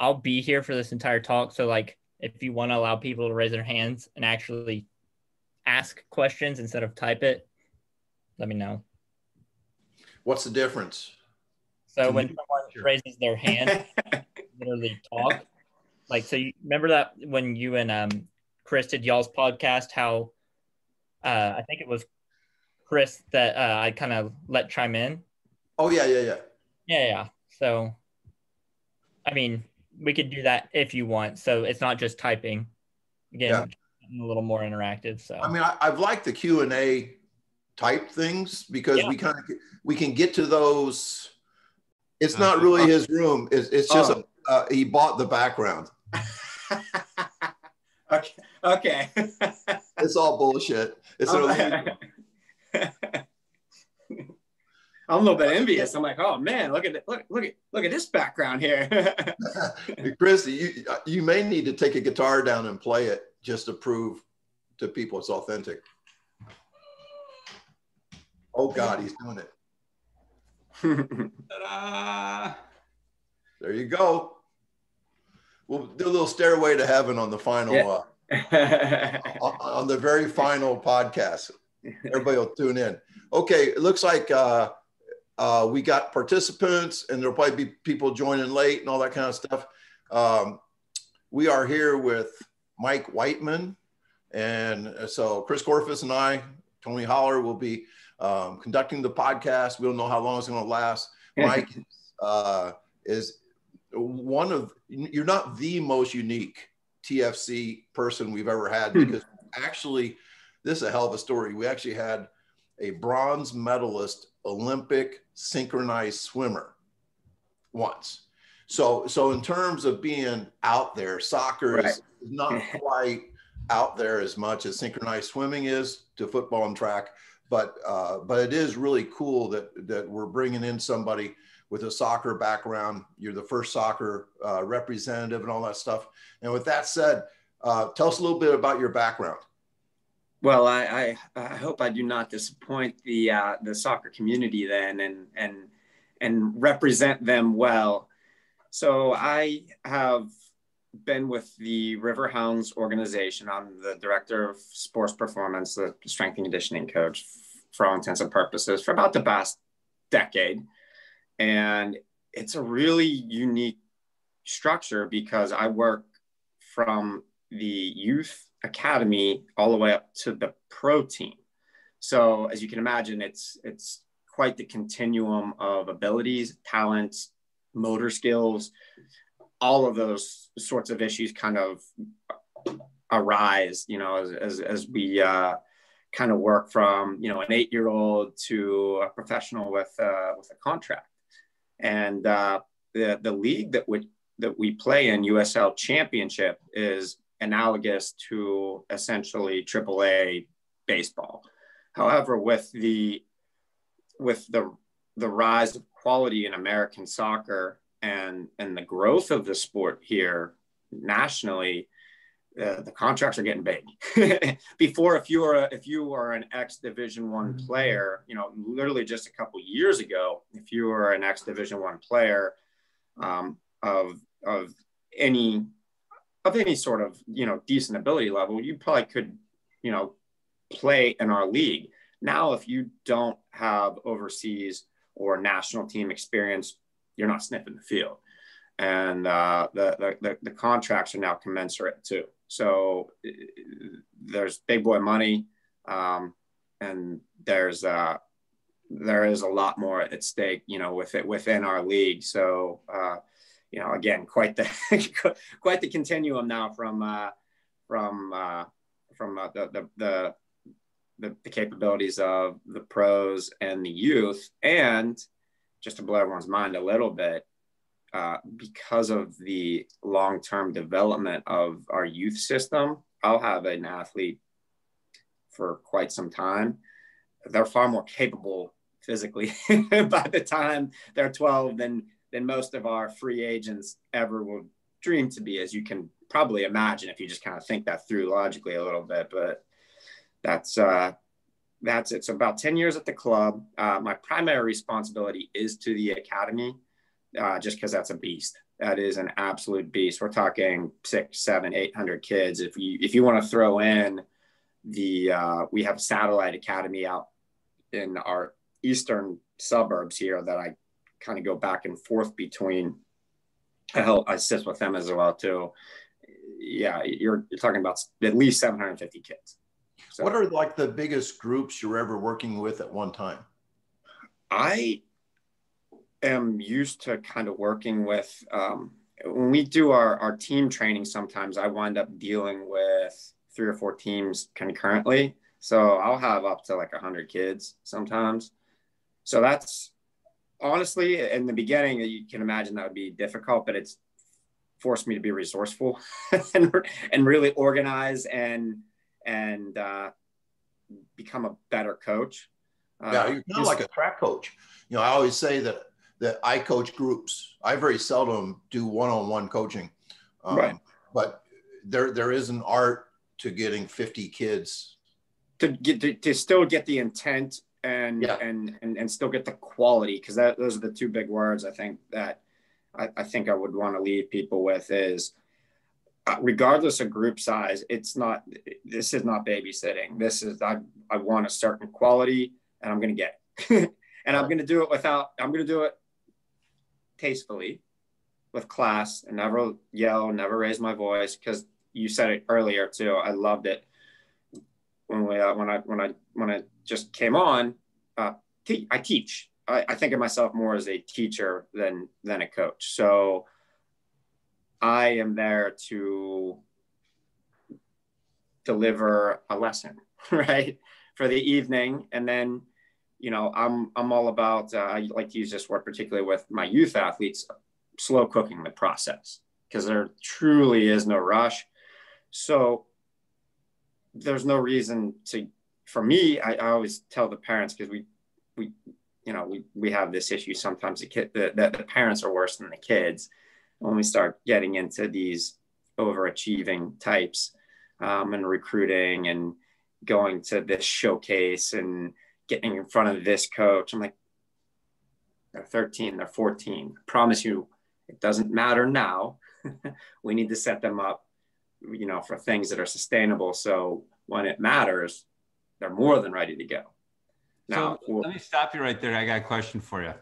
I'll be here for this entire talk. So like, if you want to allow people to raise their hands and actually ask questions instead of type it, let me know. What's the difference? So when someone raises their hand, literally talk. Like, so you remember that when you and Chris did y'all's podcast, how I think it was Chris that I kind of let chime in. Oh, yeah. Yeah. So, I mean, we could do that if you want. So it's not just typing. Again, a little more interactive. So I mean, I've liked the Q&A type things because we can get to those. It's not really his room. It's just he bought the background. Okay. It's all bullshit. It's I'm a little bit envious. I'm like, oh man, look at this background here. Chris, you may need to take a guitar down and play it just to prove to people it's authentic. Oh God, he's doing it. There you go. We'll do a little stairway to heaven on the final, on the very final podcast. Everybody will tune in. Okay, it looks like we got participants, and there'll probably be people joining late and all that kind of stuff. We are here with Mike Whiteman, and so Chris Corfus and I, Tony Holler, will be conducting the podcast. We don't know how long it's going to last. Mike is you're not the most unique TFC person we've ever had, because actually, this is a hell of a story. We actually had a bronze medalist Olympic synchronized swimmer once. So in terms of being out there, soccer is not quite out there as much as synchronized swimming is to football and track. But it is really cool that we're bringing in somebody with a soccer background. You're the first soccer representative and all that stuff. And with that said, tell us a little bit about your background. Well, I hope I do not disappoint the soccer community then and represent them well. So I have been with the Riverhounds organization. I'm the director of sports performance, the strength and conditioning coach for all intents and purposes for about the past decade. And it's a really unique structure because I work from the youth academy all the way up to the pro team. So as you can imagine, it's quite the continuum of abilities, talents, motor skills. All of those sorts of issues kind of arise, as we kind of work from, an 8-year-old to a professional with a contract. And the league that we play in, USL Championship, is analogous to essentially AAA baseball. However, with the rise of quality in American soccer and the growth of the sport here nationally, the contracts are getting big. Before, if you are an ex Division I player, literally just a couple years ago, if you were an ex Division I player of any sort of decent ability level, you probably could play in our league. Now, if you don't have overseas or national team experience, you're not sniffing the field. And the contracts are now commensurate too. So there's big boy money, and there is a lot more at stake, within our league. So again, quite the continuum now from the capabilities of the pros and the youth. And just to blow everyone's mind a little bit, because of the long-term development of our youth system, I'll have an athlete for quite some time. They're far more capable physically by the time they're 12 than most of our free agents ever will dream to be, as you can probably imagine if you just kind of think that through logically a little bit. But that's it. So about 10 years at the club. My primary responsibility is to the academy, just because that's a beast. that is an absolute beast. We're talking 600, 700, 800 kids. If you want to throw in we have a satellite academy out in our eastern suburbs here that I kind of go back and forth between. I assist with them as well too. Yeah, you're talking about at least 750 kids. So, what are like the biggest groups you're ever working with at one time? I am used to kind of working with, when we do our team training, sometimes I wind up dealing with 3 or 4 teams concurrently. So I'll have up to like 100 kids sometimes. So that's honestly, in the beginning, you can imagine that would be difficult, but it's forced me to be resourceful and really organize and become a better coach. Yeah, you're kind of like a track coach. You know, I always say that I coach groups. I very seldom do one-on-one coaching, right. But there is an art to getting 50 kids to still get the intent and still get the quality, because those are the 2 big words I think that I think I would want to leave people with is, regardless of group size, this is not babysitting. This is, I want a certain quality and I'm going to get it. And I'm going to do it tastefully, with class, and never yell, never raise my voice. Because you said it earlier too. I loved it when I just came on. I teach. I think of myself more as a teacher than a coach. So I am there to deliver a lesson, right, for the evening. And then, I'm all about, I like to use this word particularly with my youth athletes, slow cooking the process, because there truly is no rush. So there's no reason for me, I always tell the parents, because we have this issue sometimes, the parents are worse than the kids when we start getting into these overachieving types, and recruiting and going to this showcase and getting in front of this coach. I'm like, they're 13, they're 14. I promise you, it doesn't matter now. We need to set them up, for things that are sustainable. So when it matters, they're more than ready to go. Now, so let me stop you right there. I got a question for you.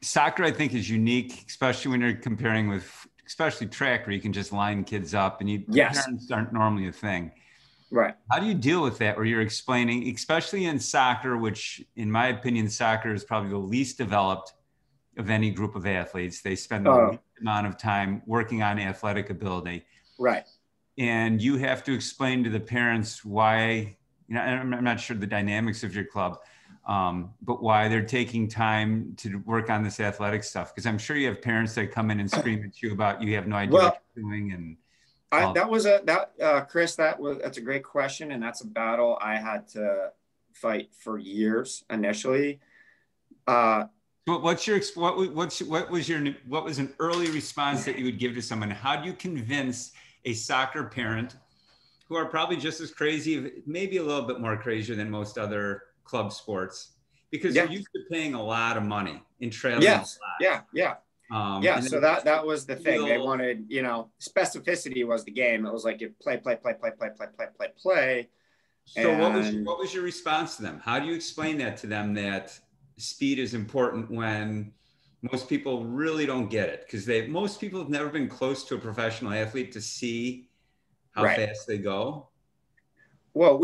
Soccer, I think, is unique, especially when you're comparing with, especially track, where you can just line kids up and parents aren't normally a thing. Right. How do you deal with that, where you're explaining, especially in soccer, which in my opinion, soccer is probably the least developed of any group of athletes. They spend the least amount of time working on athletic ability. Right. And you have to explain to the parents why, I'm not sure the dynamics of your club, but why they're taking time to work on this athletic stuff. Because I'm sure you have parents that come in and scream at you about, you have no idea what you're doing. And Chris, that's a great question. And that's a battle I had to fight for years initially. What was an early response that you would give to someone? How do you convince a soccer parent, who are probably just as crazy, maybe a little bit more crazier than most other club sports, because you're used to paying a lot of money in traveling. Yes. Yeah. So that was the thing. They wanted, specificity was the game. It was like, you play. So what was your response to them? How do you explain that to them, that speed is important, when most people really don't get it? Because most people have never been close to a professional athlete to see how fast they go. Well,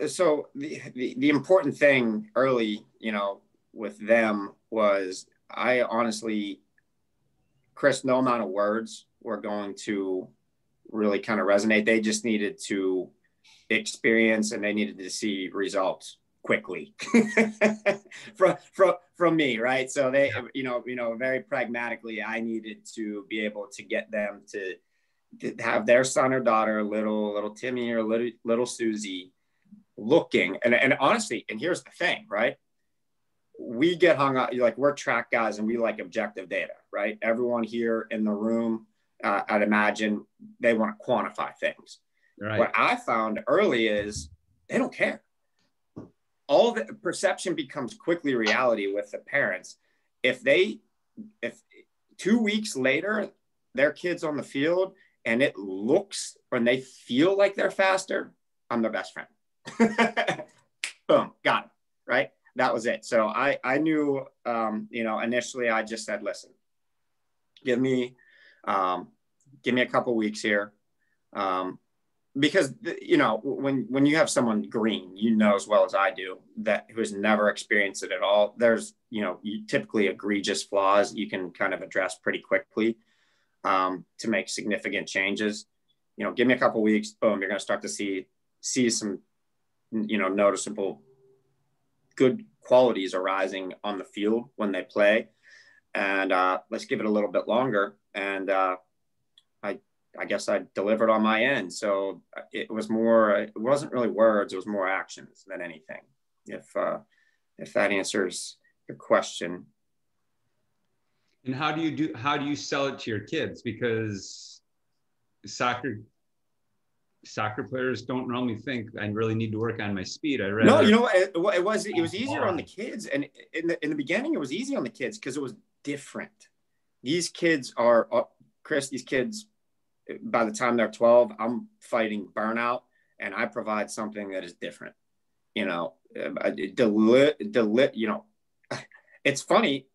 so the important thing early, with them was, I honestly, Chris, no amount of words were going to really kind of resonate. They just needed to experience, and they needed to see results quickly from me, right? So they, very pragmatically, I needed to be able to get them to have their son or daughter, little Timmy or little Susie, looking. And honestly, and here's the thing, right? We get hung up, like, we're track guys and we like objective data, right? Everyone here in the room, I'd imagine they want to quantify things. Right. What I found early is they don't care. All the perception becomes quickly reality with the parents. If 2 weeks later, their kid's on the field and it looks, when they feel like they're faster, I'm their best friend. Boom, got it, right? That was it. So I knew, you know, initially I just said, listen, give me a couple weeks here. Because, you know, when you have someone green, you know as well as I do, that who has never experienced it at all, there's, you know, typically egregious flaws you can kind of address pretty quickly to make significant changes. You know, give me a couple weeks, boom, you're going to start to see some, you know, noticeable good qualities arising on the field when they play. And let's give it a little bit longer. And I guess I delivered on my end. So it wasn't really words, it was more actions than anything. If that answers your question. And how do you sell it to your kids? Because soccer players don't normally think I really need to work on my speed. No, you know, it was easier on the kids. And in the beginning, it was easy on the kids because it was different. These kids are, Chris, these kids, by the time they're 12, I'm fighting burnout, and I provide something that is different. You know, you know, it's funny.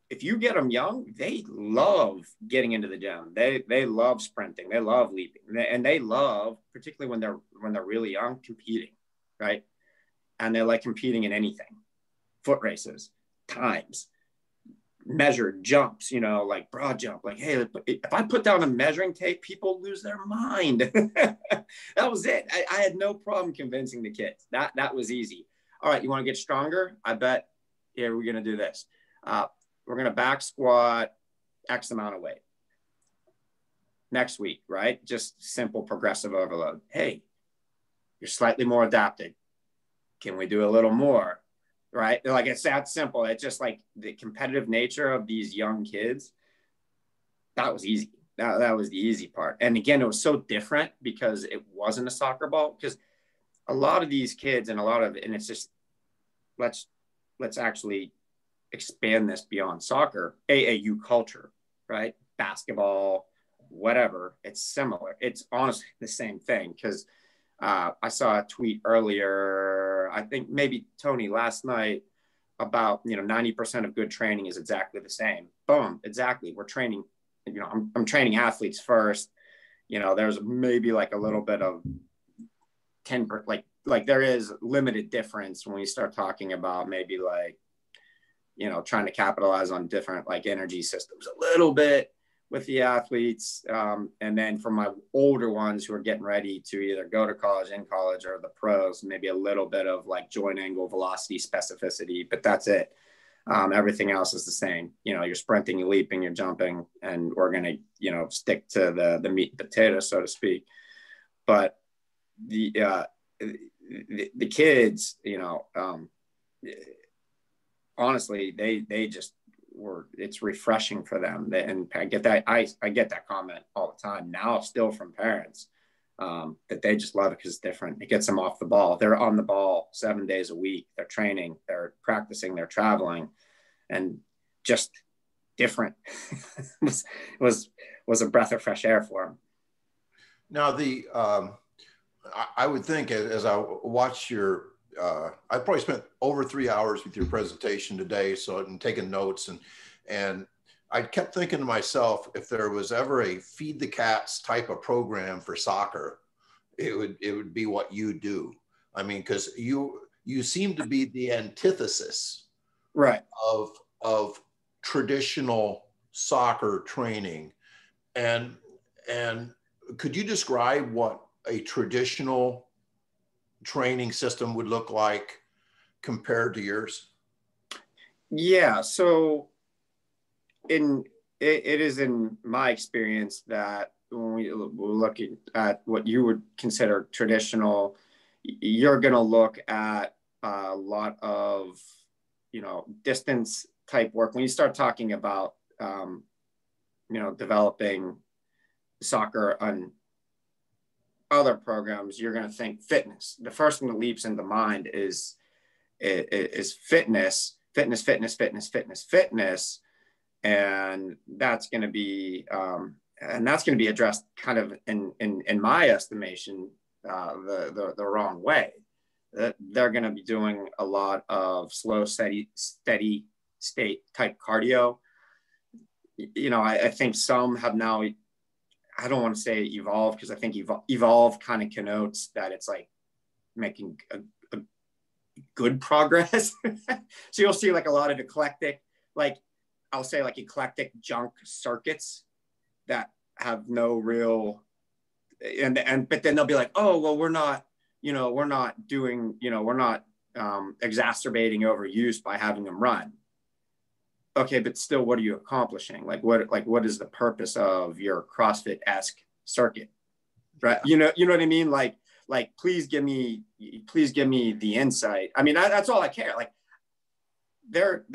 If you get them young, they love getting into the gym. They love sprinting. They love leaping, and they love, particularly when they're really young, competing, right? And they like competing in anything, foot races, times, measured jumps, you know, like broad jump, like, hey, if I put down a measuring tape, people lose their mind. That was it. I had no problem convincing the kids. That was easy. All right, you want to get stronger? I bet, yeah, we're going to do this. We're going to back squat X amount of weight. Next week, right? Just simple progressive overload. Hey, you're slightly more adapted. Can we do a little more? Right? Like, it's that simple. It's just like the competitive nature of these young kids. That was easy. That was the easy part. And again, it was so different because it wasn't a soccer ball. Because a lot of these kids and it's just, let's actually expand this beyond soccer, AAU culture, right? Basketball, whatever. It's similar. It's honestly the same thing. Because I saw a tweet earlier, I think maybe Tony last night, about, you know, 90% of good training is exactly the same. Boom, exactly. We're training, you know, I'm training athletes first. You know, there's maybe like a little bit of 10, like there is limited difference when we start talking about maybe like, you know, trying to capitalize on different like energy systems a little bit with the athletes. And then for my older ones who are getting ready to either go to college, in college, or the pros, maybe a little bit of like joint angle, velocity, specificity, but that's it. Everything else is the same. You know, you're sprinting, you're leaping, you're jumping, and we're going to, you know, stick to the meat and potatoes, so to speak. But the kids, you know, honestly, they just it's refreshing for them. And I get that. I get that comment all the time now, still from parents, that they just love it because it's different. It gets them off the ball. They're on the ball 7 days a week. They're training, they're practicing, they're traveling, and just different. was a breath of fresh air for them. Now I would think as I watch your, I probably spent over 3 hours with your presentation today, so and taking notes, and I kept thinking to myself, if there was ever a Feed the Cats type of program for soccer, it would be what you do. I mean, because you seem to be the antithesis, right, of traditional soccer training, and could you describe what a traditional training system would look like compared to yours? Yeah, so it is in my experience that when we're looking at what you would consider traditional, you're going to look at a lot of, you know, distance type work. When you start talking about, you know, developing soccer on other programs, you're going to think fitness. The first thing that leaps into mind is fitness. And that's going to be addressed kind of in my estimation, the wrong way. That they're going to be doing a lot of slow, steady state type cardio. You know, I think some have now, I don't want to say evolved, because I think evolve kind of connotes that it's like making a good progress. So you'll see like a lot of eclectic, like I'll say like eclectic junk circuits that have no real, but then they'll be like, oh, well, we're not exacerbating overuse by having them run. Okay, but still, what are you accomplishing? Like what is the purpose of your CrossFit-esque circuit? Right. Yeah. You know what I mean? Like, please give me the insight. I mean, that's all I care. Like there's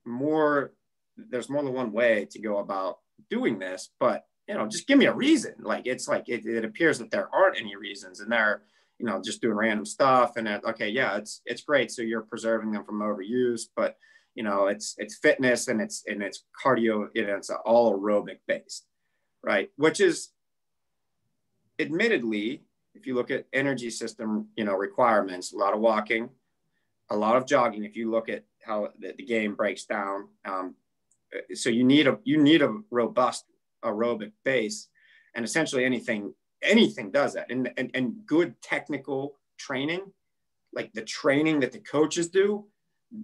more than one way to go about doing this, but you know, just give me a reason. Like, it's like, it appears that there aren't any reasons, and they're, you know, just doing random stuff. And okay, yeah, it's great. So you're preserving them from overuse, but you know, it's fitness and it's cardio, it's all aerobic based, right? Which is, admittedly, if you look at energy system, you know, requirements, a lot of walking, a lot of jogging. If you look at how the game breaks down, so you need a robust aerobic base, and essentially anything does that. And good technical training, like the training that the coaches do,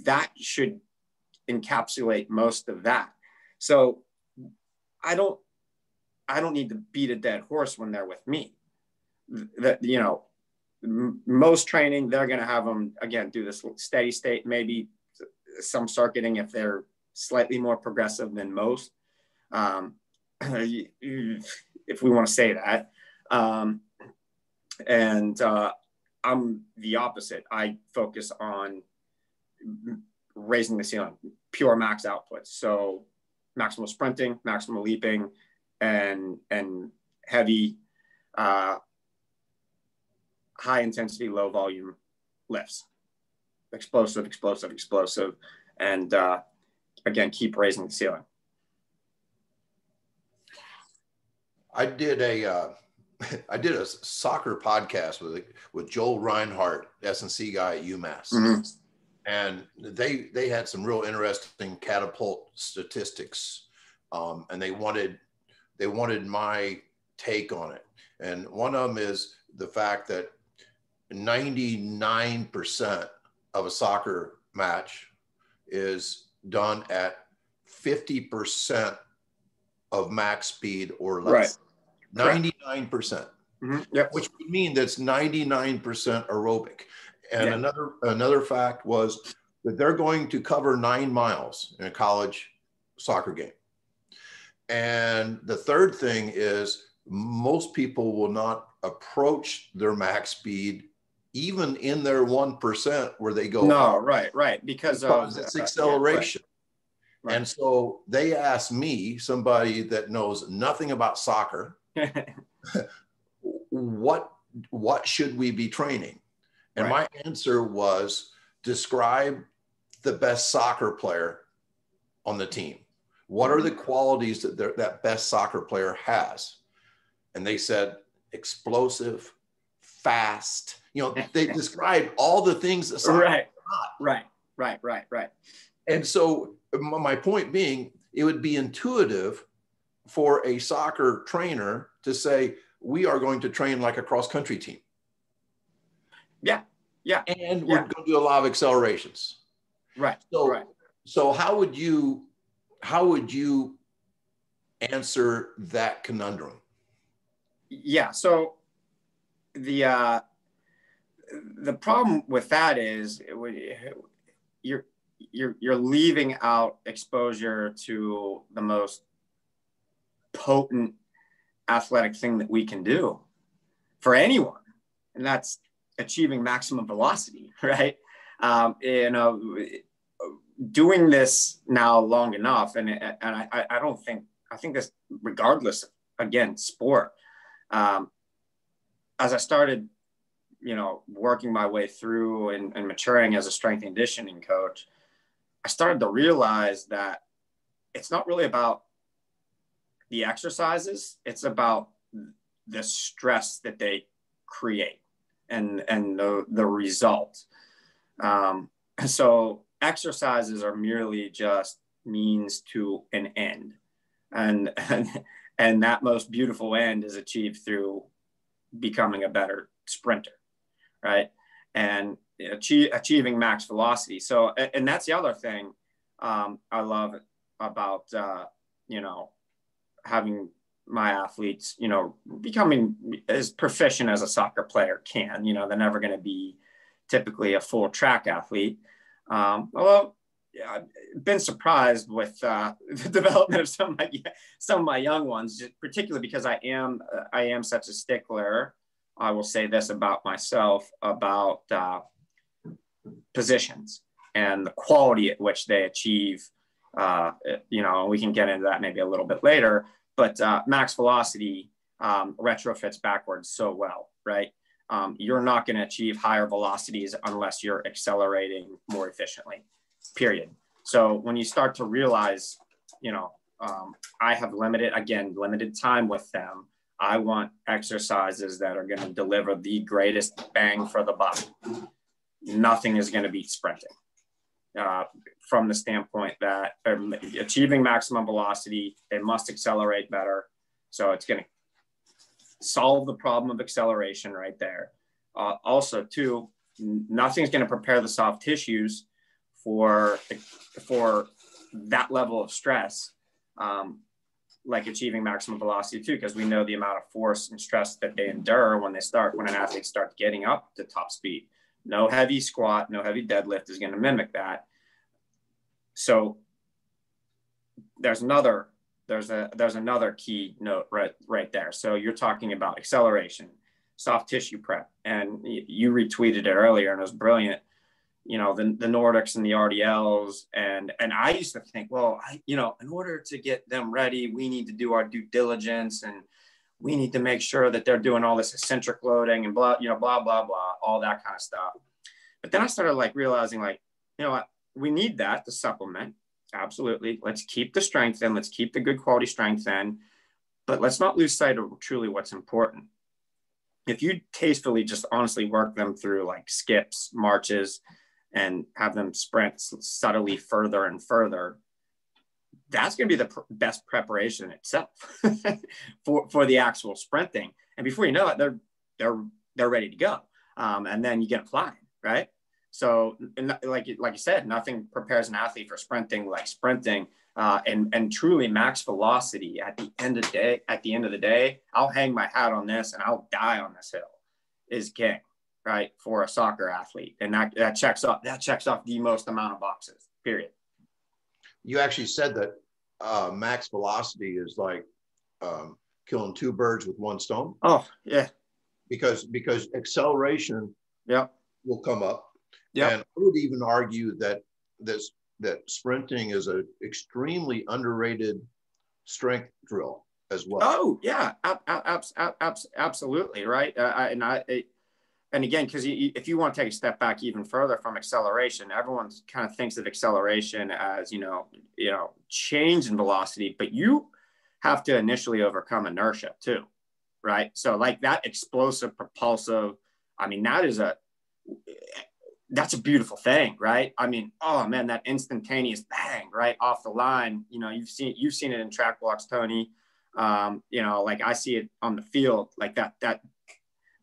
that should encapsulate most of that. So I don't need to beat a dead horse when they're with me. That, you know, most training, they're going to have them again do this steady state, maybe some circuiting if they're slightly more progressive than most, if we want to say that. And I'm the opposite. I focus on raising the ceiling, pure max outputs. So maximal sprinting, maximal leaping, and heavy, high intensity, low volume lifts, explosive, and again, keep raising the ceiling. I did a soccer podcast with Joel Reinhardt, S&C guy at UMass. Mm-hmm. And they had some real interesting catapult statistics, and they wanted my take on it. And one of them is the fact that 99% of a soccer match is done at 50% of max speed or less. Right. 99%. Mm-hmm. Yep. Which would mean that's 99% aerobic. And another fact was that they're going to cover 9 miles in a college soccer game. And the third thing is most people will not approach their max speed even in their 1% where they go. No, right. Because it's acceleration. Yeah, right. And so they asked me, somebody that knows nothing about soccer, what should we be training? And my answer was, describe the best soccer player on the team. What are the qualities that best soccer player has? And they said, explosive, fast. You know, they described all the things that soccer is not. Right. And so my point being, it would be intuitive for a soccer trainer to say, we are going to train like a cross-country team. Yeah. And we're going to do a lot of accelerations. Right. So how would you answer that conundrum? Yeah. So the problem with that is you're leaving out exposure to the most potent athletic thing that we can do for anyone, and that's achieving maximum velocity, right? You know, doing this now long enough, and I think this, regardless, again, sport, as I started, you know, working my way through and maturing as a strength and conditioning coach, I started to realize that it's not really about the exercises. It's about the stress that they create and the result. So exercises are merely just means to an end. And that most beautiful end is achieved through becoming a better sprinter, right? And achieving max velocity. So, and that's the other thing I love about, you know, having my athletes, you know, becoming as proficient as a soccer player can. You know, they're never going to be typically a full track athlete. Although I've been surprised with the development of some of my young ones, particularly because I am such a stickler. I will say this about myself, about positions and the quality at which they achieve. You know, we can get into that maybe a little bit later, but max velocity retrofits backwards so well, right? You're not going to achieve higher velocities unless you're accelerating more efficiently, period. So when you start to realize, you know, I have limited time with them. I want exercises that are going to deliver the greatest bang for the buck. Nothing is going to beat sprinting from the standpoint that achieving maximum velocity, they must accelerate better. So it's going to solve the problem of acceleration right there. Also, too, nothing's going to prepare the soft tissues for that level of stress, like achieving maximum velocity too, because we know the amount of force and stress that they endure when an athlete starts getting up to top speed. No heavy squat, no heavy deadlift is going to mimic that. So there's another key note right there. So you're talking about acceleration, soft tissue prep, and you retweeted it earlier, and it was brilliant. You know, the Nordics and the RDLs, and I used to think, well, in order to get them ready, we need to do our due diligence, and we need to make sure that they're doing all this eccentric loading and blah, blah, blah, blah, all that kind of stuff. But then I started realizing, you know what, we need that to supplement. Absolutely. Let's keep the strength in, let's keep the good quality strength in, but let's not lose sight of truly what's important. If you tastefully just honestly work them through skips, marches, and have them sprint subtly further and further, that's going to be the best preparation itself for the actual sprinting. And before you know it, they're ready to go. And then you get flying, right? So, like you said, nothing prepares an athlete for sprinting like sprinting, and truly max velocity. At the end of the day, I'll hang my hat on this and I'll die on this hill, is king, right, for a soccer athlete. And that checks off the most amount of boxes, period. You actually said that max velocity is like killing two birds with one stone. Oh, yeah. Because acceleration will come up. Yeah. And I would even argue that sprinting is an extremely underrated strength drill as well. Oh, yeah, absolutely, right. And again, because if you want to take a step back even further from acceleration, everyone kind of thinks of acceleration as, change in velocity, but you have to initially overcome inertia too, right? So that explosive, propulsive, I mean, that's a beautiful thing, right? I mean, oh man, that instantaneous bang right off the line. You've seen it in track blocks, Tony. I see it on the field,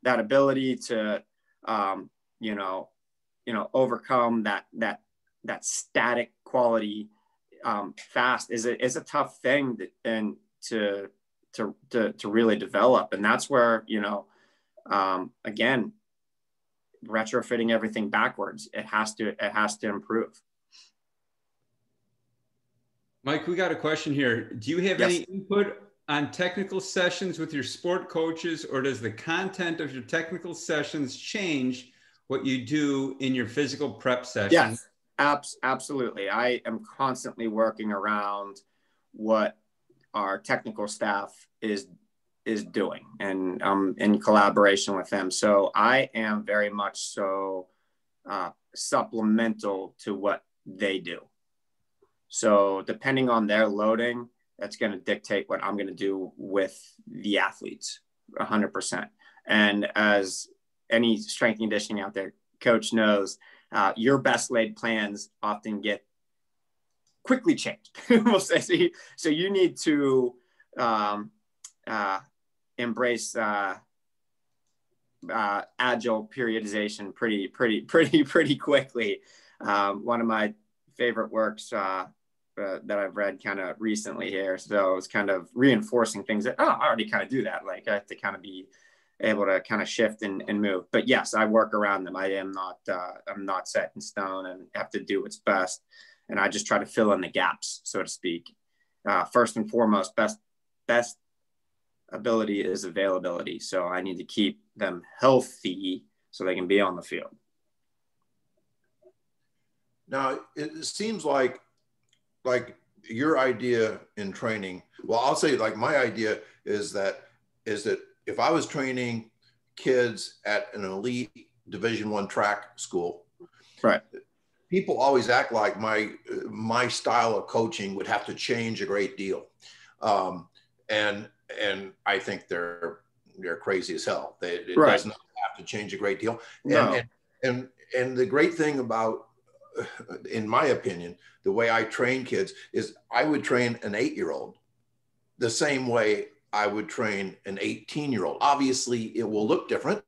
that ability to, overcome that static quality fast is a tough thing to really develop. And that's where, again, retrofitting everything backwards, it has to improve. Mike, we got a question here. Do you have any input on technical sessions with your sport coaches, or does the content of your technical sessions change what you do in your physical prep sessions? Yes, absolutely. I am constantly working around what our technical staff is doing, and in collaboration with them. So I am very much so supplemental to what they do. So depending on their loading, that's going to dictate what I'm going to do with the athletes 100%. And as any strength and conditioning out there coach knows, your best laid plans often get quickly changed. We'll say, so you need to embrace agile periodization pretty quickly. One of my favorite works that I've read kind of recently here, so it's kind of reinforcing things that, I already kind of do that. Like I have to kind of be able to kind of shift and move. But yes, I work around them. I'm not set in stone and have to do what's best. And I just try to fill in the gaps, so to speak. First and foremost, best ability is availability. So I need to keep them healthy so they can be on the field. Now, it seems like your idea in training, well, I'll say like my idea is that if I was training kids at an elite Division I track school, right, people always act like my style of coaching would have to change a great deal. And I think they're crazy as hell. It right. does not have to change a great deal. No. And the great thing about, in my opinion, the way I train kids is I would train an 8-year-old the same way I would train an 18-year-old. Obviously, it will look different,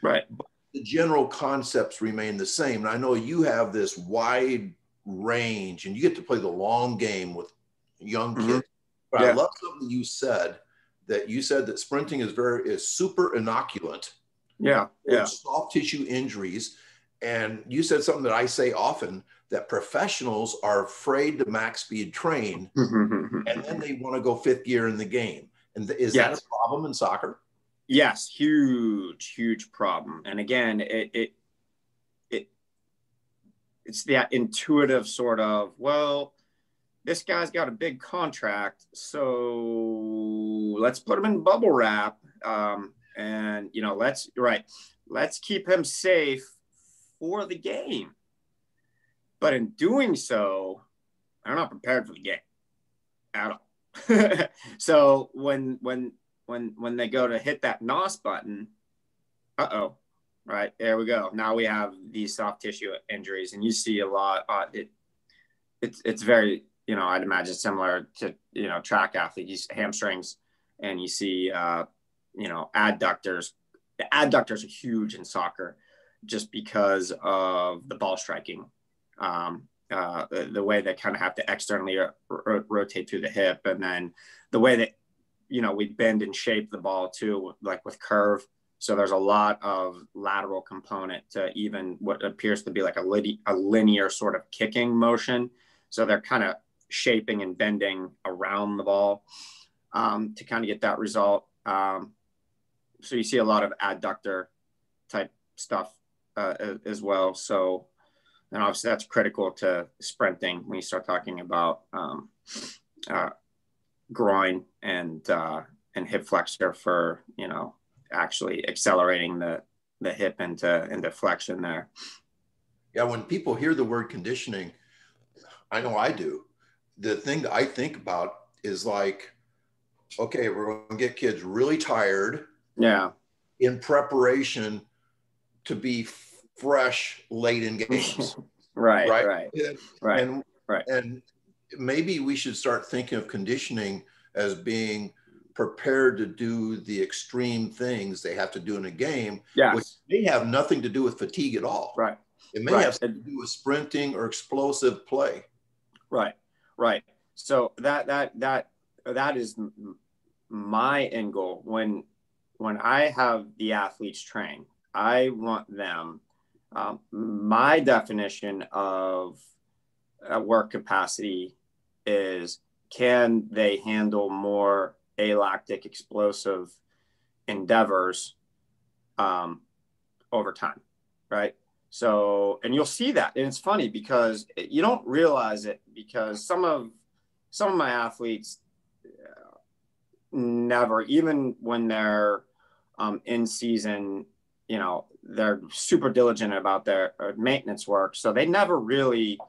right? But the general concepts remain the same. And I know you have this wide range, and you get to play the long game with young kids. But yeah. I love something you said that sprinting is super inoculant. Yeah, soft tissue injuries. And you said something that I say often, that professionals are afraid to max speed train, and then they want to go 5th gear in the game. And is that a problem in soccer? Yes, huge problem. And again, it's that intuitive sort of, well, this guy's got a big contract, so let's put him in bubble wrap, and let's keep him safe for the game. But in doing so, they're not prepared for the game at all. So when they go to hit that NOS button, right, there we go. Now we have these soft tissue injuries, and you see a lot. It's very, I'd imagine similar to, track athletes, hamstrings, and you see, adductors. The adductors are huge in soccer just because of the ball striking. The way they kind of have to externally rotate through the hip, and then the way that, we bend and shape the ball too, like with curve. So there's a lot of lateral component to even what appears to be like a linear sort of kicking motion. So they're kind of shaping and bending around the ball to kind of get that result. So you see a lot of adductor type stuff as well. So, and obviously that's critical to sprinting when you start talking about groin and hip flexor for, actually accelerating the hip into flexion there. Yeah, when people hear the word conditioning, I know I do. The thing that I think about is like, okay, we're going to get kids really tired. Yeah. In preparation to be fresh late in games. Right. And maybe we should start thinking of conditioning as being prepared to do the extreme things they have to do in a game, which may have nothing to do with fatigue at all. Right. It may have something to do with sprinting or explosive play. Right. So that is my end goal. When I have the athletes train, I want them, my definition of work capacity is, can they handle more alactic explosive endeavors over time, right? So, and you'll see that, and it's funny because you don't realize it, because some of my athletes never, even when they're in season, they're super diligent about their maintenance work. So they never really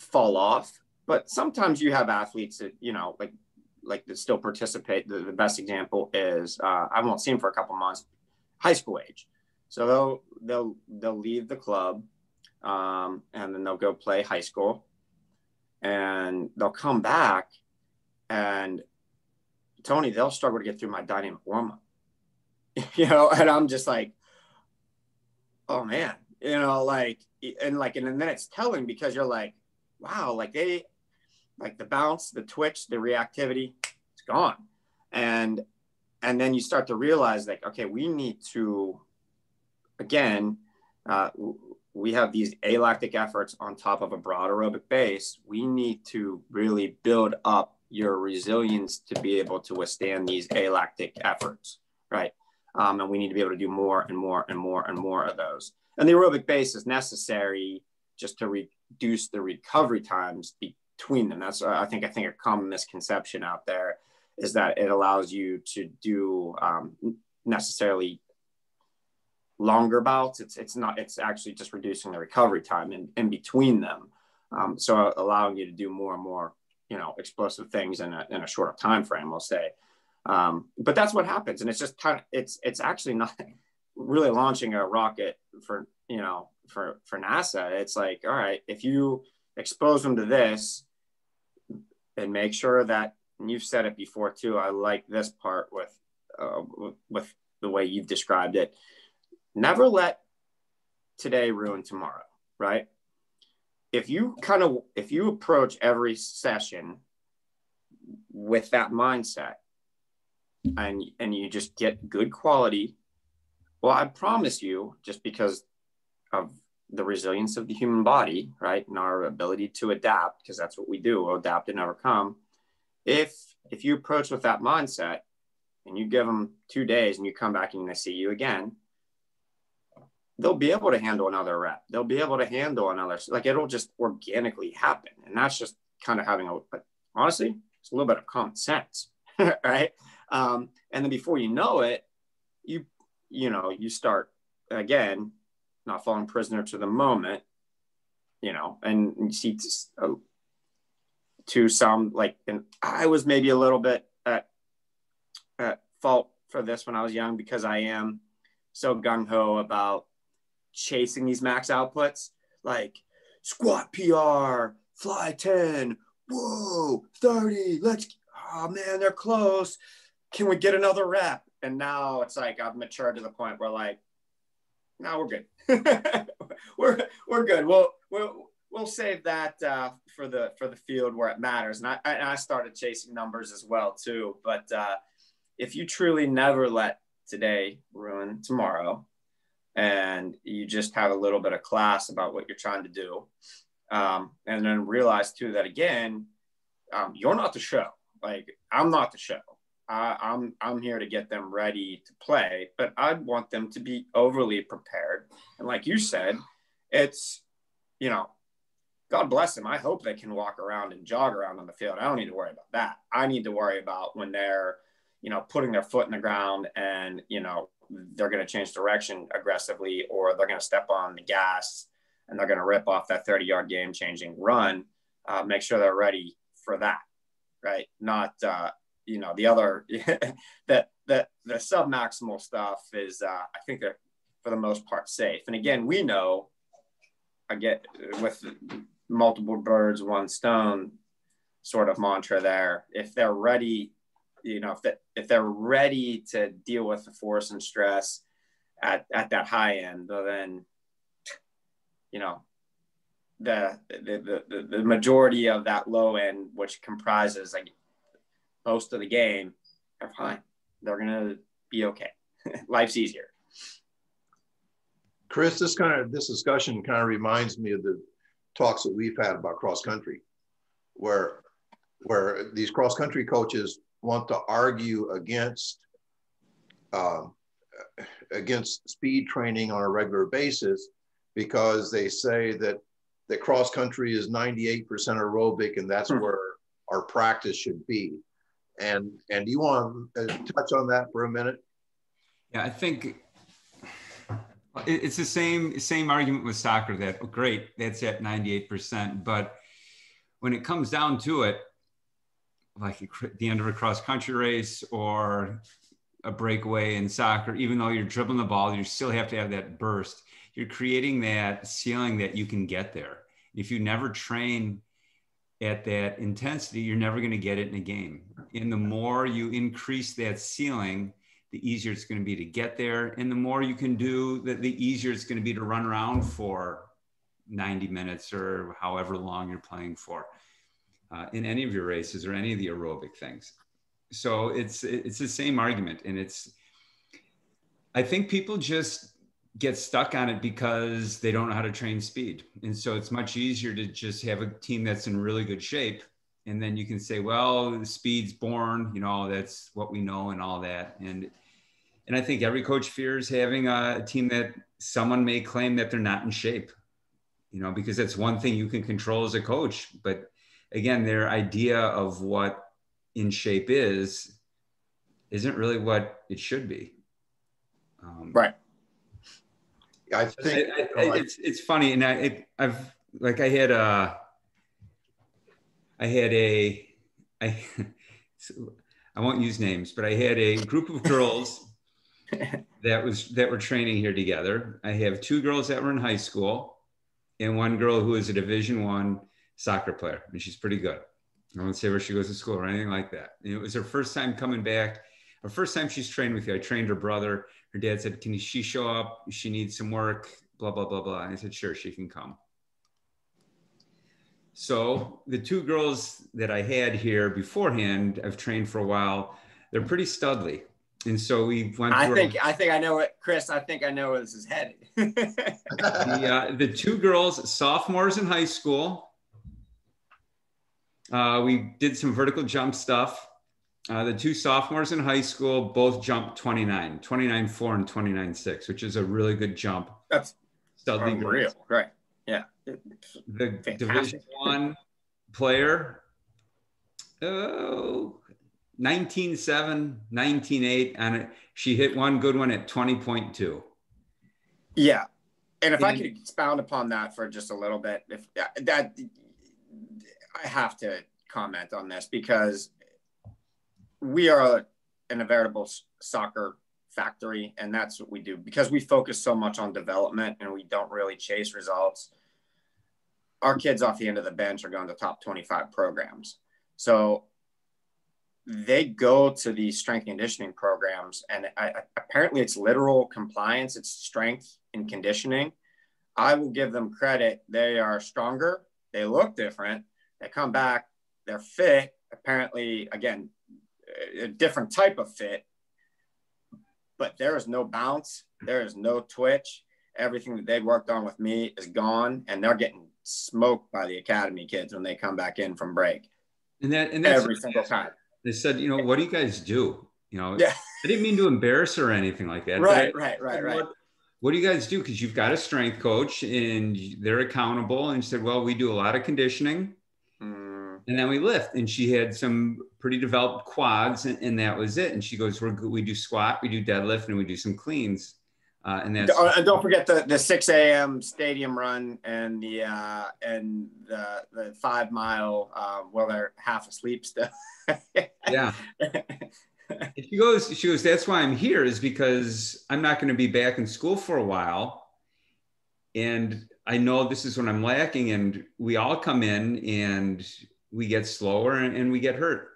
fall off. But sometimes you have athletes that, you know, like that still participate. The best example is I won't see him for a couple months, high school age. So they'll leave the club, and then they'll go play high school, and they'll come back, and Tony, they'll struggle to get through my dynamic warm-up, you know, and I'm just like, oh man, you know, and then it's telling, because you're like, wow, like the bounce, the twitch, the reactivity, it's gone. And then you start to realize, like, okay, we need to, again, we have these alactic efforts on top of a broad aerobic base. We need to really build up your resilience to be able to withstand these alactic efforts, right? And we need to be able to do more and more and more and more of those. And the aerobic base is necessary just to reduce the recovery times between them. That's, I think a common misconception out there is that it allows you to do necessarily longer bouts. It's not, it's actually just reducing the recovery time in between them. So allowing you to do more and more, you know, explosive things in a shorter time frame, we'll say. But that's what happens. And it's just kind of, it's actually not really launching a rocket for, you know, for NASA. It's like, all right, if you expose them to this and make sure that, and you've said it before too, I like this part with the way you've described it. Never let today ruin tomorrow, right? If you approach every session with that mindset and you just get good quality, well, I promise you, just because of the resilience of the human body, right? And our ability to adapt, because that's what we do, we'll adapt and overcome. If you approach with that mindset and you give them 2 days and you come back and they see you again, they'll be able to handle another rep. They'll be able to handle another, like, it'll just organically happen. And that's just kind of having honestly, it's a little bit of common sense, right? And then before you know it, you start, again, not falling prisoner to the moment, you know, and you see to some, like, and I was maybe a little bit at fault for this when I was young, because I am so gung-ho about chasing these max outputs, like squat PR, fly 10, whoa, 30, oh man, they're close. Can we get another rep? And now it's like, I've matured to the point where, like, no, we're good. we're good. We'll save that for the field where it matters. And I started chasing numbers as well too. But if you truly never let today ruin tomorrow, and you just have a little bit of class about what you're trying to do, and then realize too that, again, you're not the show. Like, I'm not the show. I'm here to get them ready to play, but I want them to be overly prepared. And like you said, it's, you know, God bless them. I hope they can walk around and jog around on the field. I don't need to worry about that. I need to worry about when they're, you know, putting their foot in the ground and, you know, they're going to change direction aggressively, or they're going to step on the gas and they're going to rip off that 30-yard game-changing run. Make sure they're ready for that, right? Not, you know, the other, the sub-maximal stuff is, I think they're, for the most part, safe. And again, we know, with multiple birds, one stone sort of mantra there, if they're ready, you know, if they're ready to deal with the force and stress at that high end, then, you know, the majority of that low end, which comprises, like, most of the game, are fine. They're going to be okay. Life's easier. Chris, this discussion kind of reminds me of the talks that we've had about cross country, where these cross country coaches want to argue against speed training on a regular basis, because they say that cross country is 98% aerobic, and that's where our practice should be. And do you want to touch on that for a minute? Yeah, I think it's the same argument with soccer, that, oh, great, that's at 98%, but when it comes down to it, like at the end of a cross country race or a breakaway in soccer, even though you're dribbling the ball, you still have to have that burst. You're creating that ceiling that you can get there. If you never train at that intensity, you're never going to get it in a game. And the more you increase that ceiling, the easier it's going to be to get there. And the more you can do, the easier it's going to be to run around for 90 minutes or however long you're playing for in any of your races or any of the aerobic things. So it's the same argument. And I think people just get stuck on it because they don't know how to train speed. And so it's much easier to just have a team that's in really good shape. And then you can say, well, the speed's born, that's what we know and all that. And I think every coach fears having a team that someone may claim that they're not in shape, because that's one thing you can control as a coach. But again, their idea of what in shape isn't really what it should be. Right. I think it's funny. And I won't use names, but I had a group of girls that were training here together. I have 2 girls that were in high school and 1 girl who is a Division I soccer player, and she's pretty good. I won't say where she goes to school or anything like that. And it was her first time coming back. Her first time she's trained with you. I trained her brother. Her dad said, can she show up? She needs some work, blah, blah, blah, blah. And I said, sure, she can come. So the 2 girls that I had here beforehand, I've trained for a while. They're pretty studly. And so we went through. I think I know it, Chris. I think I know where this is headed. The 2 girls, sophomores in high school. We did some vertical jump stuff. The 2 sophomores in high school both jumped 29.4 and 29.6, which is a really good jump. That's studly unreal, right? Yeah. The Division I player, 19.7, 19.8, and she hit one good one at 20.2. Yeah, and if I could expound upon that for just a little bit, I have to comment on this because we are in a veritable soccer factory, and that's what we do because we focus so much on development and we don't really chase results. Our kids off the end of the bench are going to top 25 programs. So they go to these strength conditioning programs, and apparently it's literal compliance. It's strength and conditioning. I will give them credit. They are stronger. They look different. They come back. They're fit. Apparently, again, a different type of fit, but there is no bounce. There is no twitch. Everything that they worked on with me is gone, and they're getting smoked by the academy kids when they come back in from break. And that's every single time. They said, what do you guys do? Yeah. I didn't mean to embarrass her or anything like that. Right. What do you guys do? Because you've got a strength coach and they're accountable. And she said, well, we do a lot of conditioning. And then we lift. And she had some pretty developed quads, and that was it. And she goes, we do squat, we do deadlift, and we do some cleans. And don't forget the 6 a.m. stadium run and the 5 mile while they're half asleep still. Yeah. She goes, that's why I'm here, is because I'm not going to be back in school for a while. And I know this is what I'm lacking. And we all come in and we get slower and we get hurt.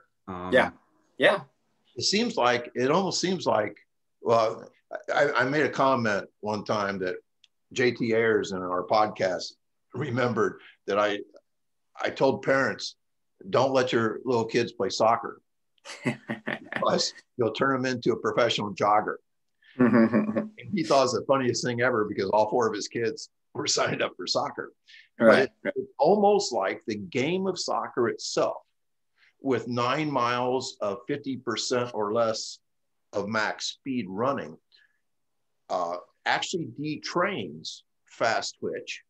Yeah. It almost seems like, well, I made a comment one time that JT Ayers in our podcast remembered that I told parents, don't let your little kids play soccer. Plus, you'll turn them into a professional jogger. And he thought it was the funniest thing ever because all 4 of his kids were signed up for soccer. Right. But it's almost like the game of soccer itself, with 9 miles of 50% or less of max speed running, actually detrains fast twitch,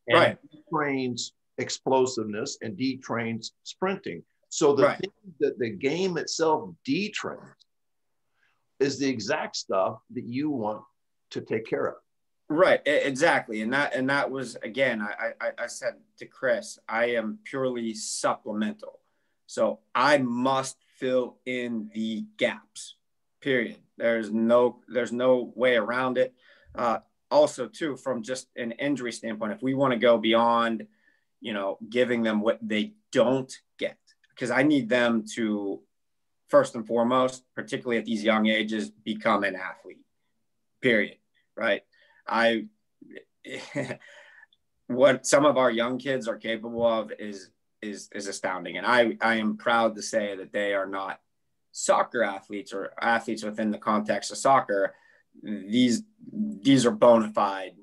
and detrains explosiveness, and detrains sprinting. So the thing that the game itself detrains is the exact stuff that you want to take care of. Right, exactly. And that was, again, I said to Chris, I am purely supplemental. So I must fill in the gaps, period. There's no way around it. Also too, from just an injury standpoint, if we want to go beyond, giving them what they don't get, because I need them to, first and foremost, particularly at these young ages, become an athlete, period. Right. What some of our young kids are capable of is astounding. And I am proud to say that they are not soccer athletes or athletes within the context of soccer. These are bona fide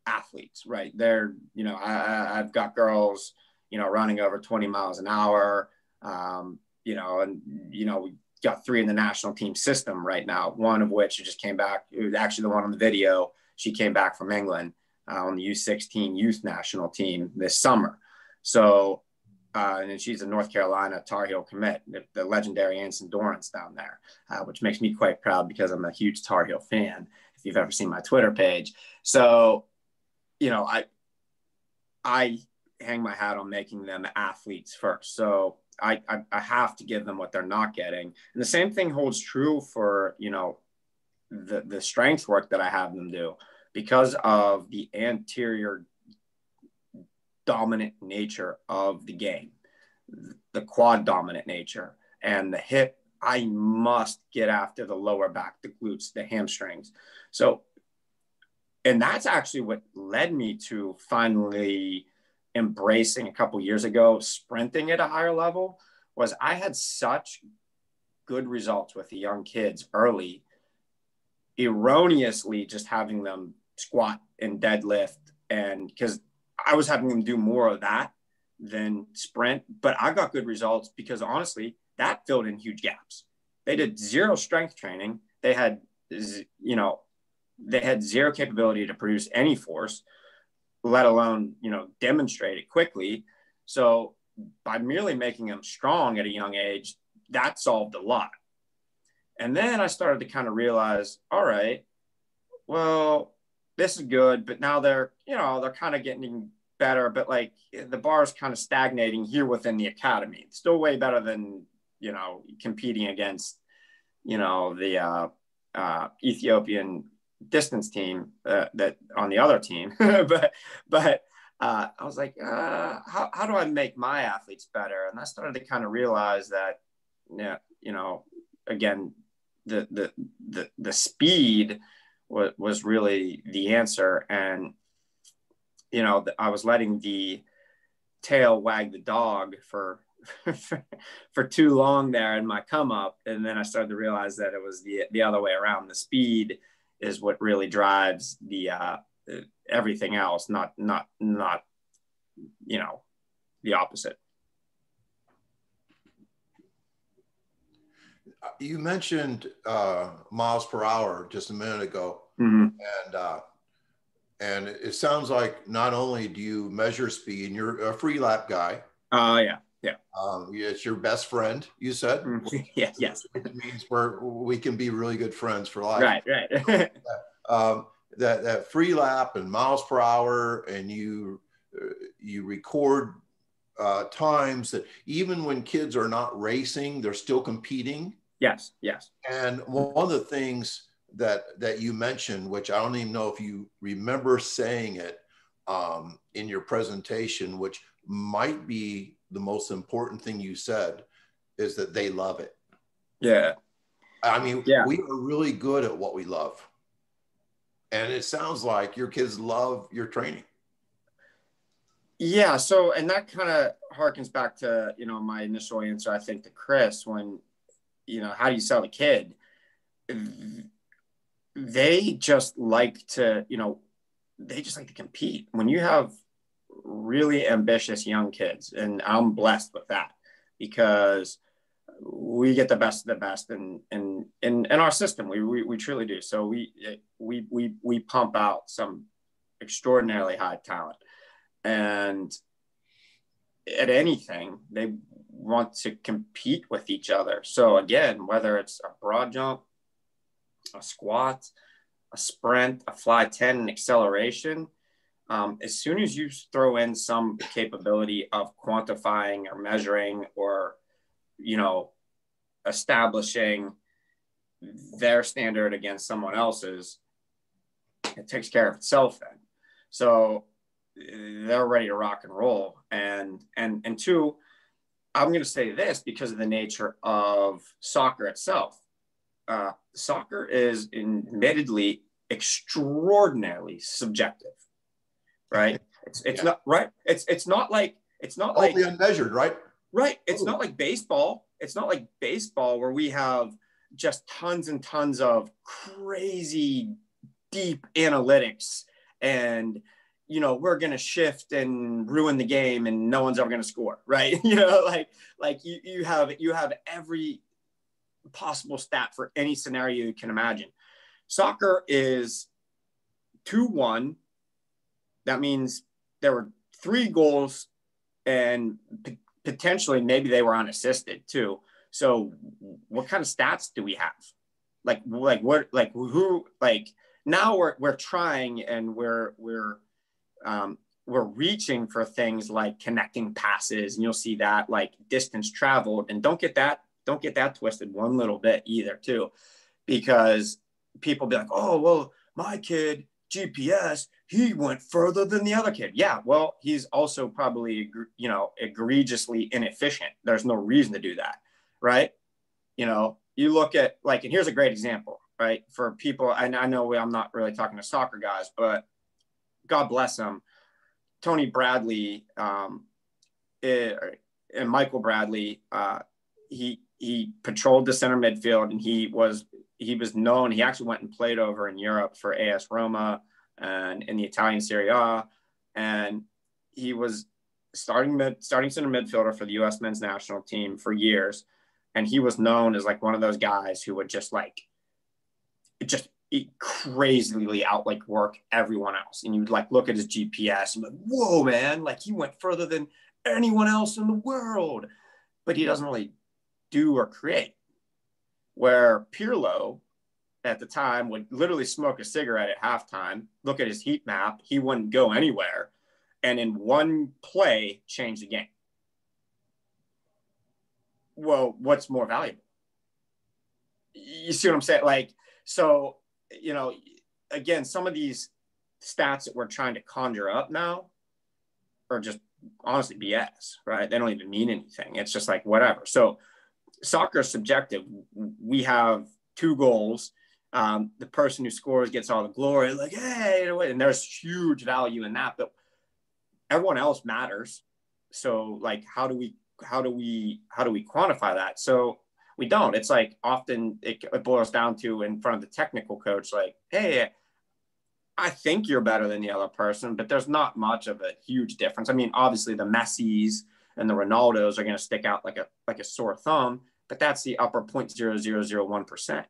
athletes, right? They're, I've got girls, running over 20 miles an hour, we got 3 in the national team system right now, one of which just came back. It was actually the one on the video. She came back from England on the U16 youth national team this summer. So, and she's a North Carolina Tar Heel commit, the legendary Anson Dorrance down there, which makes me quite proud because I'm a huge Tar Heel fan, if you've ever seen my Twitter page. So, I hang my hat on making them athletes first. So I have to give them what they're not getting. And the same thing holds true for, the strength work that I have them do, because of the anterior dominant nature of the game, the quad dominant nature, and the hip. I must get after the lower back, the glutes, the hamstrings. So, and that's actually what led me to finally embracing a couple years ago, sprinting at a higher level. Was I had such good results with the young kids early, erroneously just having them squat and deadlift, and because I was having them do more of that than sprint, but I got good results because honestly, that filled in huge gaps. They did zero strength training. They had, they had zero capability to produce any force, let alone, demonstrate it quickly. So by merely making them strong at a young age, that solved a lot. And then I started to kind of realize, all right, well, this is good, but now they're kind of getting better, but like the bar is kind of stagnating here within the academy. It's still way better than, competing against, the Ethiopian distance team that on the other team. but I was like, how do I make my athletes better? And I started to kind of realize that, again, the speed was really the answer. And, I was letting the tail wag the dog for too long there in my come up. And then I started to realize that it was the other way around. The speed is what really drives the everything else, not the opposite. You mentioned miles per hour just a minute ago. Mm-hmm. And it sounds like not only do you measure speed, and you're a free lap guy. Yeah. It's your best friend, you said. Yes. Which means we can be really good friends for life. Right. That free lap and miles per hour, and you record times that even when kids are not racing, they're still competing. Yes. And one of the things that you mentioned, which I don't even know if you remember saying it in your presentation, which might be the most important thing you said, is that they love it. Yeah. I mean, we are really good at what we love. And it sounds like your kids love your training. Yeah. So, and that kind of harkens back to, my initial answer, I think, to Chris, when, how do you sell a kid? They just like to, compete. When you have really ambitious young kids, and I'm blessed with that because we get the best of the best in our system. We truly do. So we pump out some extraordinarily high talent, and at anything, they want to compete with each other. So again, whether it's a broad jump, a squat, a sprint, a fly 10, and acceleration, as soon as you throw in some capability of quantifying or measuring or, you know, establishing their standard against someone else's, it takes care of itself then. So they're ready to rock and roll. And two, I'm going to say this because of the nature of soccer itself. Soccer is admittedly extraordinarily subjective, right? It's not right. It's not like only unmeasured, right? Right. It's not like baseball. It's not like baseball where we have just tons and tons of crazy deep analytics and, you know, we're going to shift and ruin the game and no one's ever going to score. Right. You know, like you have every possible stat for any scenario you can imagine. Soccer is 2-1. That means there were 3 goals and potentially maybe they were unassisted too. So what kind of stats do we have? Now we're trying and we're reaching for things like connecting passes, and you'll see that, like distance traveled. And don't get that twisted one little bit either too, because people be like, oh, well, my kid GPS, he went further than the other kid. Yeah, well, he's also probably, you know, egregiously inefficient. There's no reason to do that, right? You know, you look at like, and here's a great example, right? For people, and I know I'm not really talking to soccer guys, but God bless them. Tony Bradley and Michael Bradley, he patrolled the center midfield, and he was known. He actually went and played over in Europe for AS Roma and in the Italian Serie A, and he was starting center midfielder for the U.S. men's national team for years. And he was known as like one of those guys who would just crazily out like work everyone else. And you'd like look at his GPS and be like, whoa, man, like he went further than anyone else in the world. But he doesn't really do or create. Where Pirlo at the time would literally smoke a cigarette at halftime, look at his heat map, he wouldn't go anywhere, and in one play change the game. Well, what's more valuable? You see what I'm saying? Like, so, you know, again, some of these stats that we're trying to conjure up now are just honestly BS, right? They don't even mean anything. It's just like whatever. So soccer is subjective. We have 2 goals. The person who scores gets all the glory, like, hey, and there's huge value in that, but everyone else matters. So like, how do we quantify that? So we don't. It's like often it boils down to in front of the technical coach, like, hey, I think you're better than the other person, but there's not much of a huge difference. I mean, obviously the Messis and the Ronaldos are going to stick out like a sore thumb, but that's the upper 0.0001%.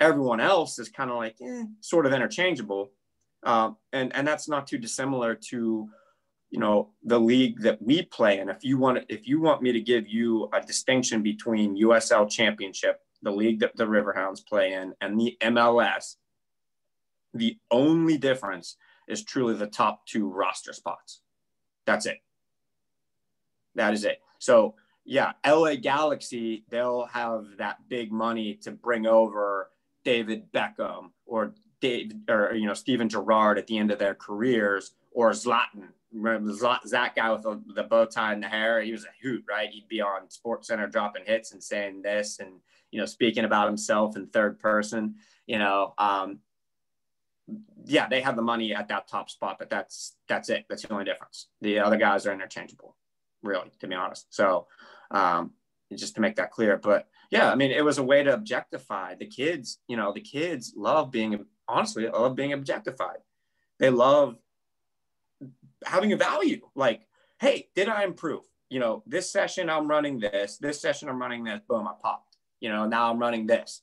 Everyone else is kind of like, sort of interchangeable. And that's not too dissimilar to, you know, the league that we play in. If you want me to give you a distinction between USL Championship, the league that the Riverhounds play in, and the MLS, the only difference is truly the top 2 roster spots. That's it. That is it. So yeah, LA Galaxy, they'll have that big money to bring over David Beckham or Steven Gerrard at the end of their careers, or Zlatan. Remember that guy with the bow tie and the hair? He was a hoot, right? He'd be on SportsCenter dropping hits and saying this, and you know, speaking about himself in third person. You know, yeah, they have the money at that top spot, but that's it. That's the only difference. The other guys are interchangeable, really, to be honest. So just to make that clear. But yeah, I mean, it was a way to objectify the kids. You know, the kids love being objectified. They love having a value. Like, hey, did I improve? You know, this session I'm running this session I'm running this, boom, I popped. You know, now I'm running this.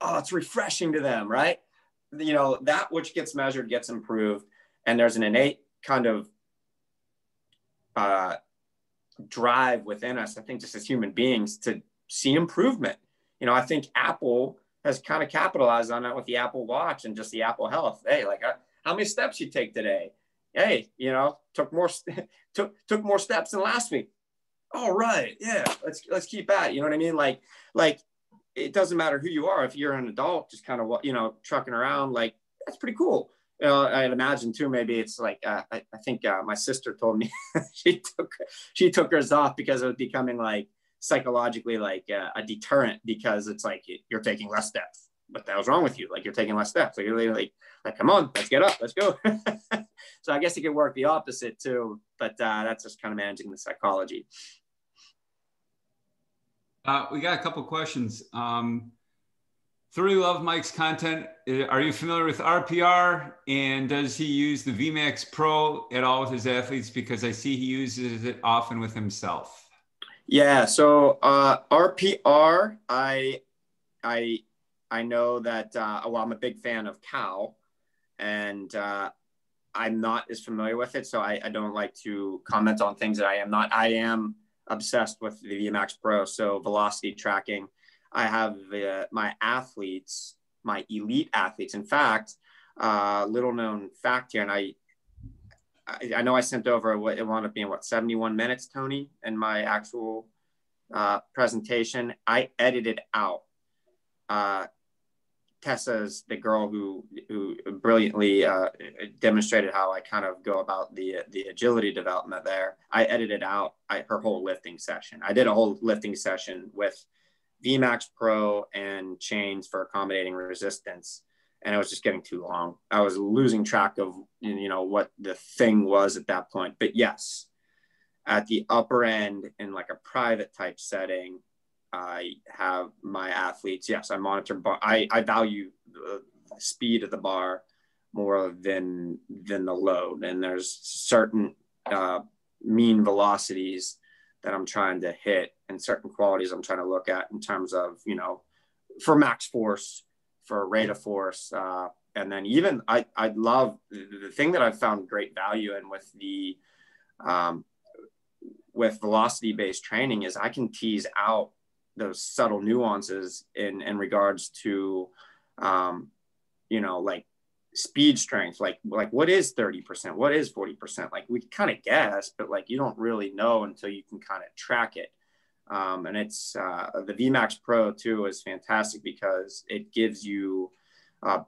Oh, it's refreshing to them, right? You know, that which gets measured gets improved. And there's an innate kind of drive within us, I think, just as human beings, to see improvement. You know, I think Apple has kind of capitalized on that with the Apple Watch and just the Apple Health. Hey, like how many steps you take today? Hey, you know, took more steps than last week. All right, yeah, let's keep at it. You know what I mean? Like it doesn't matter who you are. If you're an adult, just kind of, you know, trucking around, like that's pretty cool. You know, I'd imagine too, maybe it's like, I think my sister told me she took hers off because it was becoming like psychologically like a deterrent, because it's like you're taking less steps. What the hell's wrong with you? Like you're taking less steps. Like you're like come on, let's get up, let's go. So I guess it could work the opposite too, but that's just kind of managing the psychology. We got a couple questions. Thoroughly love Mike's content. Are you familiar with RPR, and does he use the VMAX Pro at all with his athletes? Because I see he uses it often with himself. Yeah. So RPR, I know that. Well, I'm a big fan of Cal, and I'm not as familiar with it, so I don't like to comment on things that I am not. I am obsessed with the VMAX Pro, so velocity tracking. I have my athletes, my elite athletes. In fact, little known fact here, and I know I sent over what it wound up being, 71 minutes, Tony, in my actual presentation. I edited out. Tessa's the girl who brilliantly demonstrated how I kind of go about the agility development there. I edited out her whole lifting session. I did a whole lifting session with VMAX Pro and chains for accommodating resistance, and it was just getting too long. I was losing track of, you know, what the thing was at that point. But yes, at the upper end in like a private type setting, I have my athletes. Yes, I monitor bar. I value the speed of the bar more than the load. And there's certain mean velocities that I'm trying to hit, and certain qualities I'm trying to look at in terms of, you know, for max force, for rate of force. And then even I love the thing that I've found great value in with the with velocity based training is I can tease out those subtle nuances in regards to, you know, like speed strength, like what is 30%, what is 40%? Like we kind of guess, but like you don't really know until you can kind of track it. And it's the VMAX Pro too is fantastic because it gives you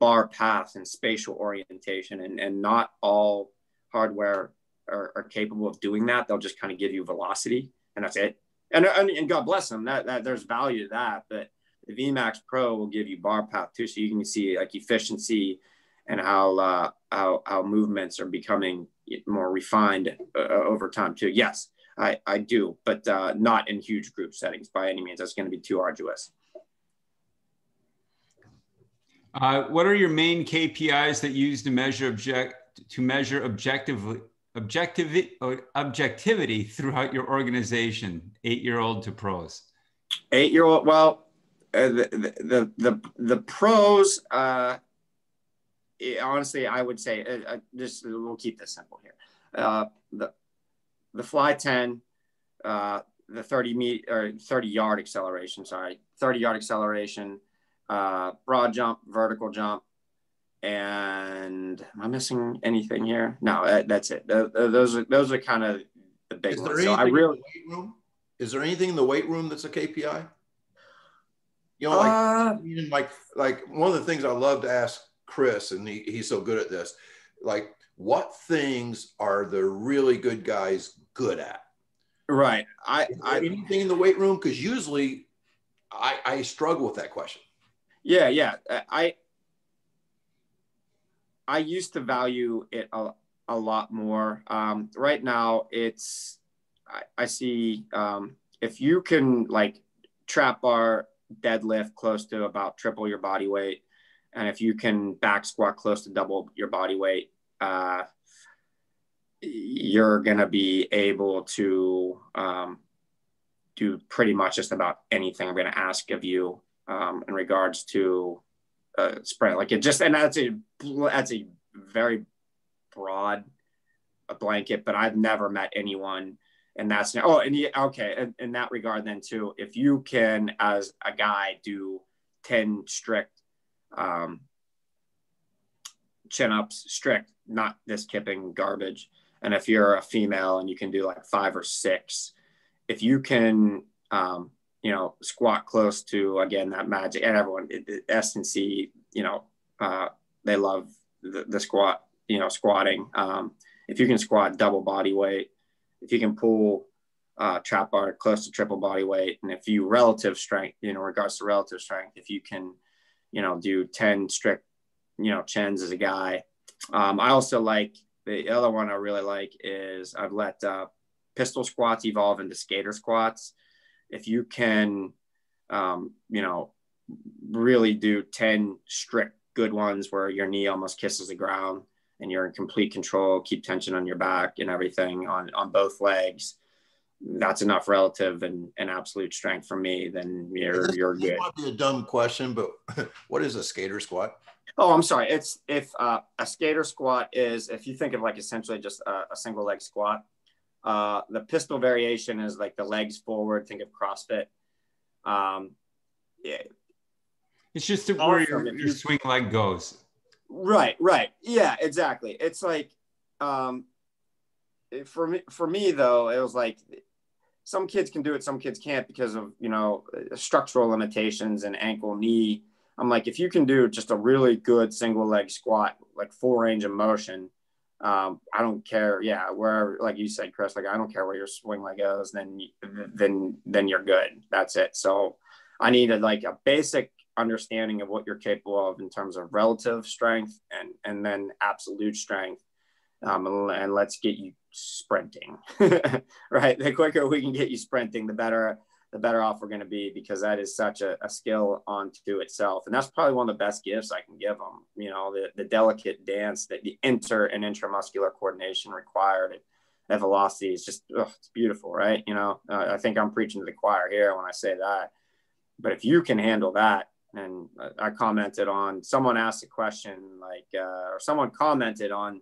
bar path and spatial orientation, and not all hardware are capable of doing that. They'll just kind of give you velocity and that's it. And God bless them, that there's value to that, but the VMAX Pro will give you bar path too, so you can see like efficiency and how movements are becoming more refined over time too. Yes, I do, but not in huge group settings by any means. That's going to be too arduous. What are your main KPIs that you use to measure objectivity throughout your organization, 8-year-old to pros? 8-year-old, well, the pros, honestly, I would say we'll keep this simple here. The fly 10, the 30-yard acceleration, 30-yard acceleration, broad jump, vertical jump, and am I missing anything here? No, that's it. Those are kind of the big ones. So is there anything in the weight room that's a KPI? You know, like one of the things I love to ask Chris, and he's so good at this, like what things are the really good guys good at? Right. Anything in the weight room? Because usually I struggle with that question. Yeah. I used to value it a lot more. Right now, I see if you can like trap bar deadlift close to about triple your body weight, and if you can back squat close to double your body weight, you're going to be able to do pretty much just about anything I'm going to ask of you in regards to sprint. Like it just, and that's a very broad blanket, but I've never met anyone. And that's, okay. In that regard then too, if you can, as a guy, do 10 strict chin-ups, strict, not this kipping garbage. And if you're a female and you can do like 5 or 6, if you can, you know, squat close to, again, that magic, and everyone, S&C, you know, they love the squat, you know, squatting. If you can squat double body weight, if you can pull trap bar close to triple body weight, and if you relative strength, you know, regards to relative strength, if you can, you know, do 10 strict, you know, chins as a guy. I also like, the other one I really like is I've let pistol squats evolve into skater squats. If you can, you know, really do 10 strict good ones where your knee almost kisses the ground and you're in complete control, keep tension on your back and everything on both legs, that's enough relative and absolute strength for me. Then you're good. This might be a dumb question, but what is a skater squat? Oh, I'm sorry. It's a skater squat is, if you think of like essentially just a single leg squat, the pistol variation is like the legs forward. Think of CrossFit. Yeah. It's just where your swing leg goes. Right. Yeah, exactly. It's like, for me though, it was like some kids can do it, some kids can't because of, you know, structural limitations and ankle, knee. I'm like, if you can do just a really good single leg squat, like full range of motion, I don't care. Yeah. Wherever, like you said, Chris, like, I don't care where your swing leg goes, then you're good. That's it. So I needed like a basic understanding of what you're capable of in terms of relative strength and then absolute strength. And let's get you sprinting, right? The quicker we can get you sprinting, the better off we're going to be, because that is such a skill onto itself. And that's probably one of the best gifts I can give them. You know, the delicate dance, that the inter and intramuscular coordination required at velocity is just, it's beautiful, right? You know, I think I'm preaching to the choir here when I say that, but if you can handle that, and I commented on, someone asked a question like, or someone commented on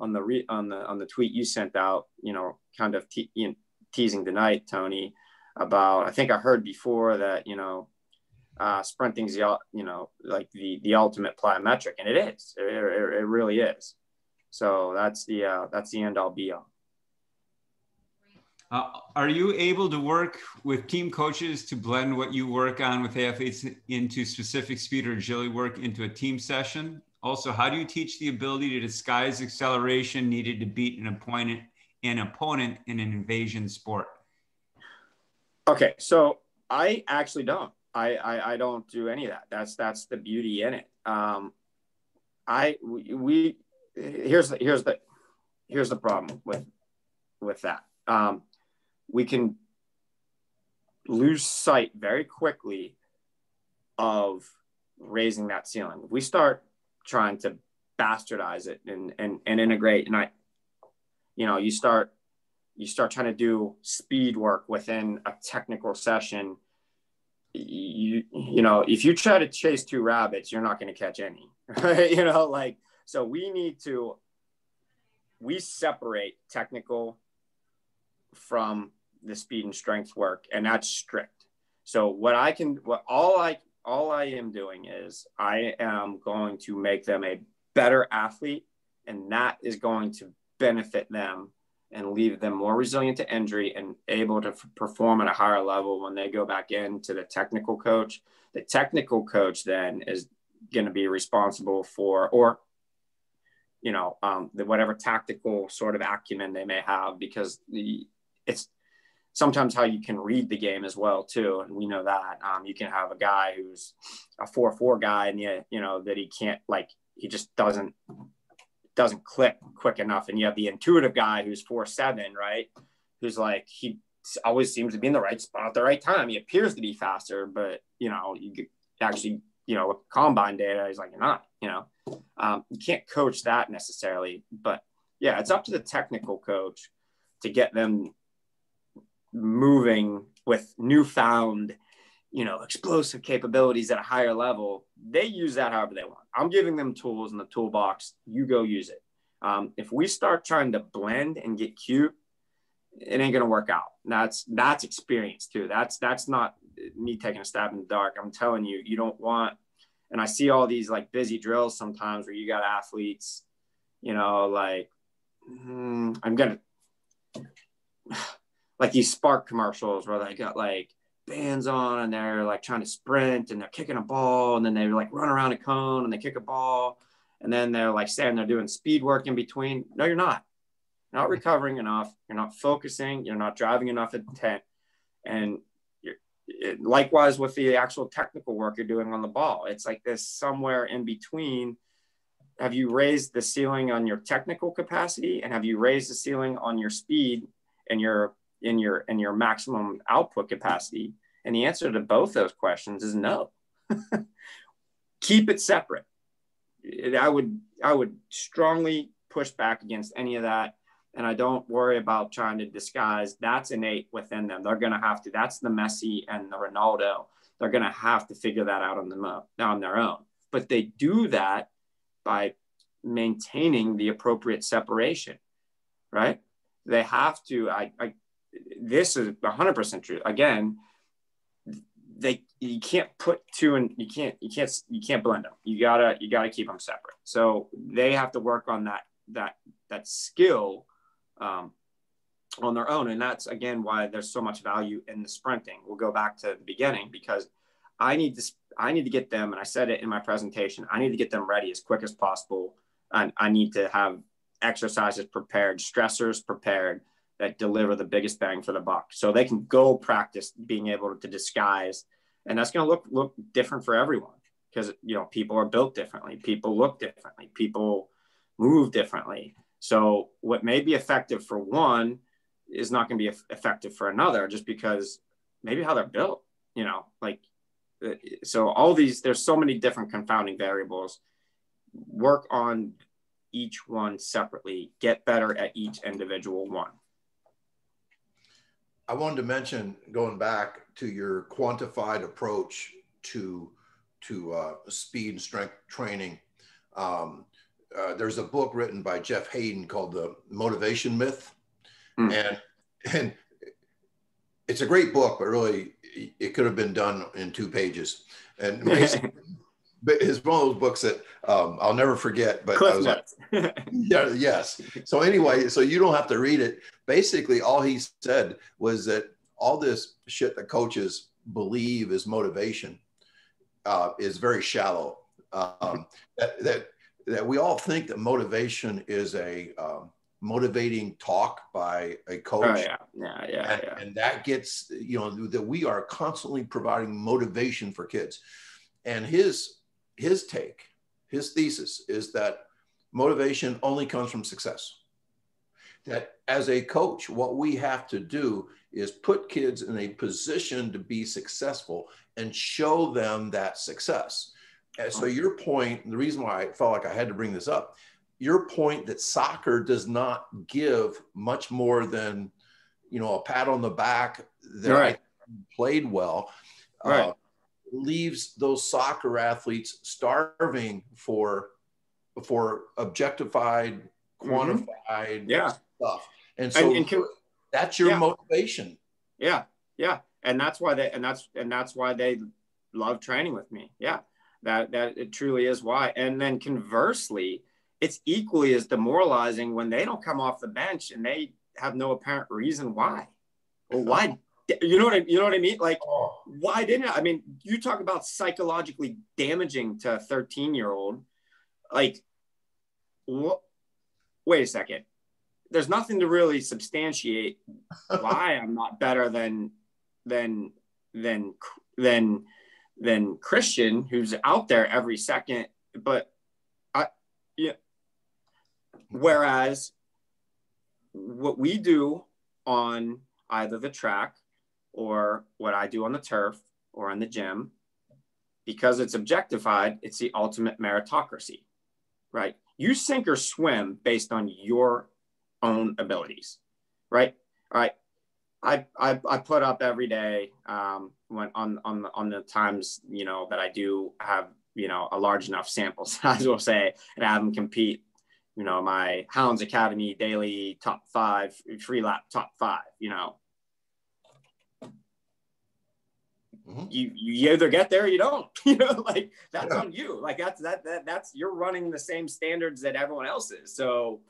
the tweet you sent out, you know, kind of teasing tonight, Tony, about, I think I heard before that, you know, sprinting's, you know, like the ultimate plyometric, and it is, it really is. So that's the end all be all. Are you able to work with team coaches to blend what you work on with athletes into specific speed or agility work into a team session? Also, how do you teach the ability to disguise acceleration needed to beat an opponent in an invasion sport? Okay, so I actually don't. I don't do any of that. That's the beauty in it. Here's the problem with that. We can lose sight very quickly of raising that ceiling. If we start trying to bastardize it and integrate, and you start trying to do speed work within a technical session, you know, if you try to chase 2 rabbits, you're not going to catch any, right? You know, like, so we separate technical from the speed and strength work, and that's strict. So all I am doing is I am going to make them a better athlete, and that is going to benefit them and leave them more resilient to injury and able to perform at a higher level when they go back into the technical coach. The technical coach then is going to be responsible for, or, you know, whatever tactical sort of acumen they may have, because it's sometimes how you can read the game as well too. And we know that you can have a guy who's a 4-4 guy, and you know that he can't, like, he just doesn't click quick enough. And you have the intuitive guy who's 4-7, right? Who's like, he always seems to be in the right spot at the right time. He appears to be faster, but, you know, you actually, you know, with combine data, he's like, you're not, you know. You can't coach that necessarily, but yeah, it's up to the technical coach to get them moving with newfound, you know, explosive capabilities at a higher level. They use that however they want. I'm giving them tools in the toolbox. You go use it. If we start trying to blend and get cute, it ain't going to work out. That's experience too. That's not me taking a stab in the dark. I'm telling you, you don't want, and I see all these like busy drills sometimes where you got athletes, you know, like like these Spark commercials where they got like bands on and they're like trying to sprint and they're kicking a ball, and then they like run around a cone and they kick a ball, and then they're like standing there doing speed work in between. No, you're not. You're not recovering enough. You're not focusing. You're not driving enough intent. And likewise with the actual technical work you're doing on the ball, it's like this somewhere in between. Have you raised the ceiling on your technical capacity, and have you raised the ceiling on your speed and your maximum output capacity? And the answer to both those questions is no. Keep it separate. I would strongly push back against any of that. And I don't worry about trying to disguise. That's innate within them. They're going to have to. That's the Messi and the Ronaldo. They're going to have to figure that out on their own. But they do that by maintaining the appropriate separation, right? They have to. This is 100% true. Again, you can't put two and you can't blend them. You gotta keep them separate. So they have to work on that skill on their own. And that's, again, why there's so much value in the sprinting. We'll go back to the beginning, because I need to get them, and I said it in my presentation, I need to get them ready as quick as possible. And I need to have exercises prepared, stressors prepared that deliver the biggest bang for the buck, so they can go practice being able to disguise. And that's going to look different for everyone, because, you know, people are built differently. People look differently. People move differently. So what may be effective for one is not going to be effective for another, just because maybe how they're built, you know, like, so all these, there's so many different confounding variables. Work on each one separately, get better at each individual one. I wanted to mention, going back to your quantified approach to speed and strength training. There's a book written by Jeff Hayden called The Motivation Myth. And it's a great book, but really it could have been done in 2 pages. And basically, it's one of those books that I'll never forget, but I was like, yeah, yes. So anyway, so you don't have to read it. Basically, all he said was that all this shit that coaches believe is motivation is very shallow. That we all think that motivation is a motivating talk by a coach. And that gets, you know, that we are constantly providing motivation for kids. And his thesis is that motivation only comes from success. That as a coach, what we have to do is put kids in a position to be successful and show them that success. And so your point, the reason why I felt like I had to bring this up, your point that soccer does not give much more than, you know, a pat on the back that I played well, leaves those soccer athletes starving for objectified, quantified stuff. And so that's your motivation. Yeah. And that's why they love training with me. Yeah. That it truly is why. And then conversely, it's equally as demoralizing when they don't come off the bench and they have no apparent reason why. Or why? You know what I mean? Like, why didn't I? I mean, you talk about psychologically damaging to a 13-year-old. Like, wait a second. There's nothing to really substantiate why I'm not better than Christian, who's out there every second. But whereas what we do on either the track or what I do on the turf or in the gym, because it's objectified, it's the ultimate meritocracy, right? You sink or swim based on your own abilities, right? All right. I put up every day when on the times, you know, that I do have, you know, a large enough sample size, we'll say, and have them compete. you know, my Hounds Academy daily top 5, free lap top 5, you know. You either get there or you don't, you know, like that's on you. Like that's you're running the same standards that everyone else is. So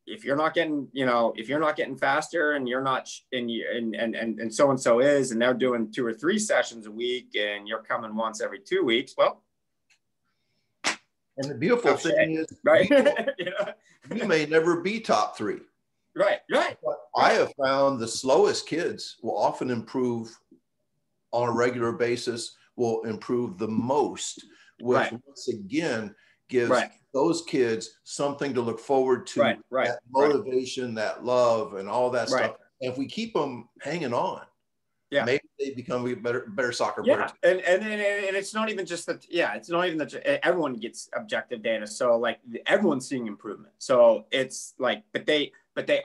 if you're not getting, you know, if you're not getting faster and you're not, and so-and-so is, and they're doing 2 or 3 sessions a week and you're coming once every 2 weeks, well. And the beautiful thing is, right? you may never be top 3. Right. But I have found the slowest kids will often improve on a regular basis, will improve the most, which once again gives those kids something to look forward to, that motivation, that love, and all that stuff. And if we keep them hanging on, maybe they become a better soccer player. And it's not even just that. Yeah, it's not even that everyone gets objective data. So like everyone's seeing improvement. So it's like, but they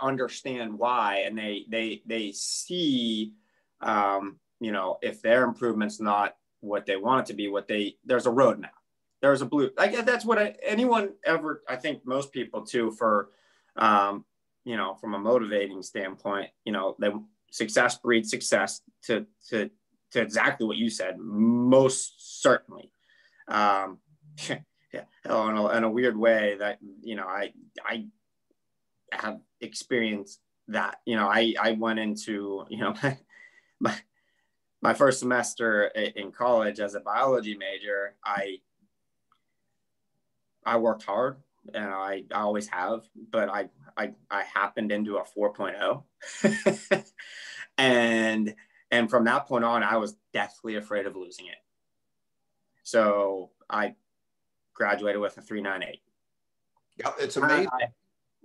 understand why, and they see, you know, if their improvement's not what they want it to be, there's a roadmap. There's a blue. Like that's what anyone ever. I think most people too. For, you know, from a motivating standpoint, you know, success breeds success. To exactly what you said. Most certainly. In a weird way that, you know, I have experienced that. You know, I went into, you know, my first semester in college as a biology major. I worked hard, and I always have, but I happened into a 4.0. and from that point on, I was deathly afraid of losing it. So I graduated with a 3.98. Yeah, it's amazing.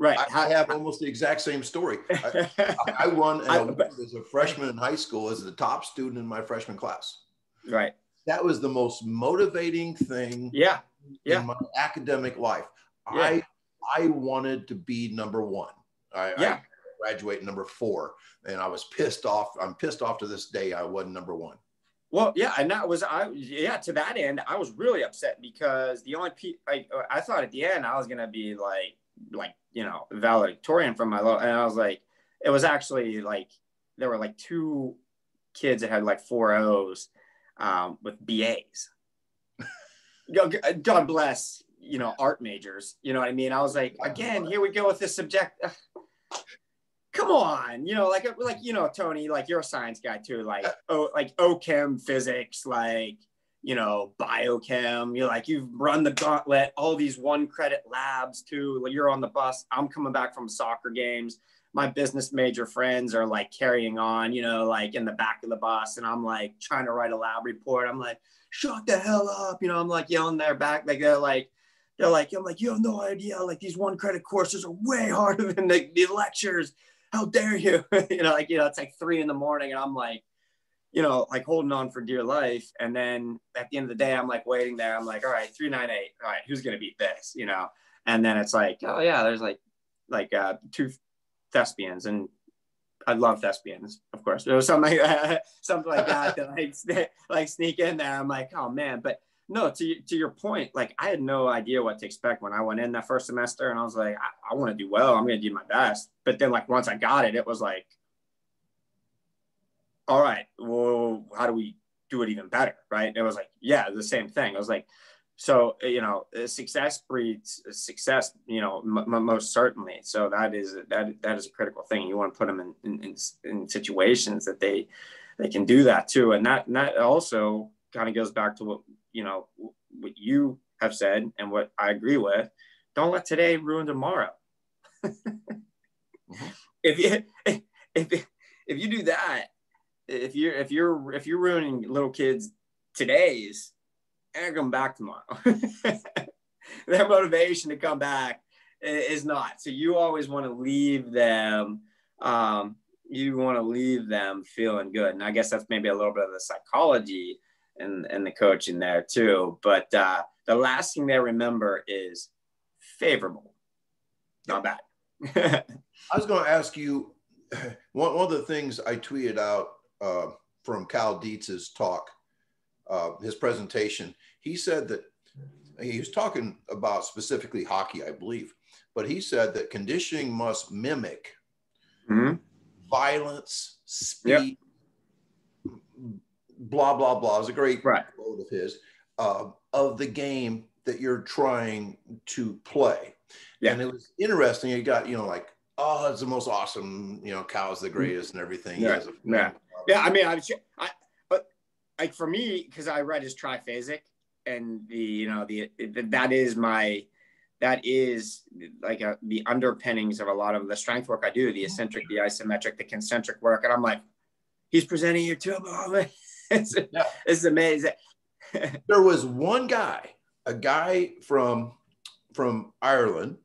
I have almost the exact same story. I won an award as a freshman in high school as the top student in my freshman class. Right. That was the most motivating thing in my academic life. I wanted to be number 1. I graduated number 4, and I was pissed off. I'm pissed off to this day I wasn't number 1. Well, yeah, and that was to that end, I was really upset because the only I thought at the end I was gonna be like you know, valedictorian from my and I was like, it was actually like there were like 2 kids that had like 4 O's with BAs. God bless, you know, art majors. You know what I mean? I was like, again, here we go with this subject. Come on, you know, like you know, Tony, like you're a science guy too, like OChem physics, like, you know, biochem. You're like, you've run the gauntlet, all these 1-credit labs too. Like you're on the bus. I'm coming back from soccer games. My business major friends are like carrying on, you know, like in the back of the bus, and I'm like trying to write a lab report. I'm like, shut the hell up, you know. I'm like yelling their back, like I'm like, you have no idea. Like these 1-credit courses are way harder than the lectures. How dare you? You know, like, you know, it's like 3 a.m. and I'm like, you know, like holding on for dear life. And then at the end of the day, I'm like waiting there. I'm like, all right, 3.98. All right, who's going to beat this? You know? And then it's like, oh yeah, there's like 2 thespians, and I love thespians, of course. There was something like that that like sneak in there. I'm like, oh man. But no, to your point, like I had no idea what to expect when I went in that first semester, and I was like, I want to do well. I'm going to do my best. But then like once I got it, it was like, all right, well, how do we do it even better? Right. And it was like, yeah, the same thing. I was like, so, you know, success breeds success, you know, most certainly. So that is a critical thing. You want to put them in situations that they can do that too. And that also kind of goes back to what, you know, what you have said and what I agree with. Don't let today ruin tomorrow. If you do that, if you're ruining little kids today's, they're coming back tomorrow. Their motivation to come back is not. So you always want to leave them. You want to leave them feeling good. And I guess that's maybe a little bit of the psychology and the coaching there too. But the last thing they remember is favorable, not bad. I was going to ask you, one of the things I tweeted out from Cal Dietz's talk, his presentation, he said that he was talking about specifically hockey, I believe, but he said that conditioning must mimic violence, speed, blah, blah, blah. It was a great quote of his, of the game that you're trying to play. Yeah. And it was interesting. You got, you know, like, oh, it's the most awesome, you know, Cal's the greatest and everything. Yeah. Yeah. I mean, but like for me, because I read his triphasic, and that is like the underpinnings of a lot of the strength work I do, the eccentric, the isometric, the concentric work. And I'm like, he's presenting you to him. It's amazing. There was one guy, a guy from Ireland,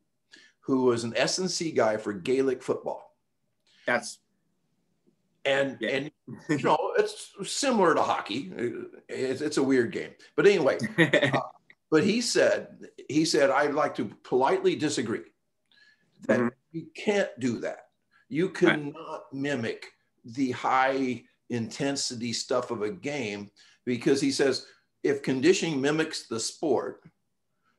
who was an S&C guy for Gaelic football. And you know, it's similar to hockey. It's a weird game, but anyway. But he said, I'd like to politely disagree that you can't do that. You cannot mimic the high intensity stuff of a game, because he says, if conditioning mimics the sport,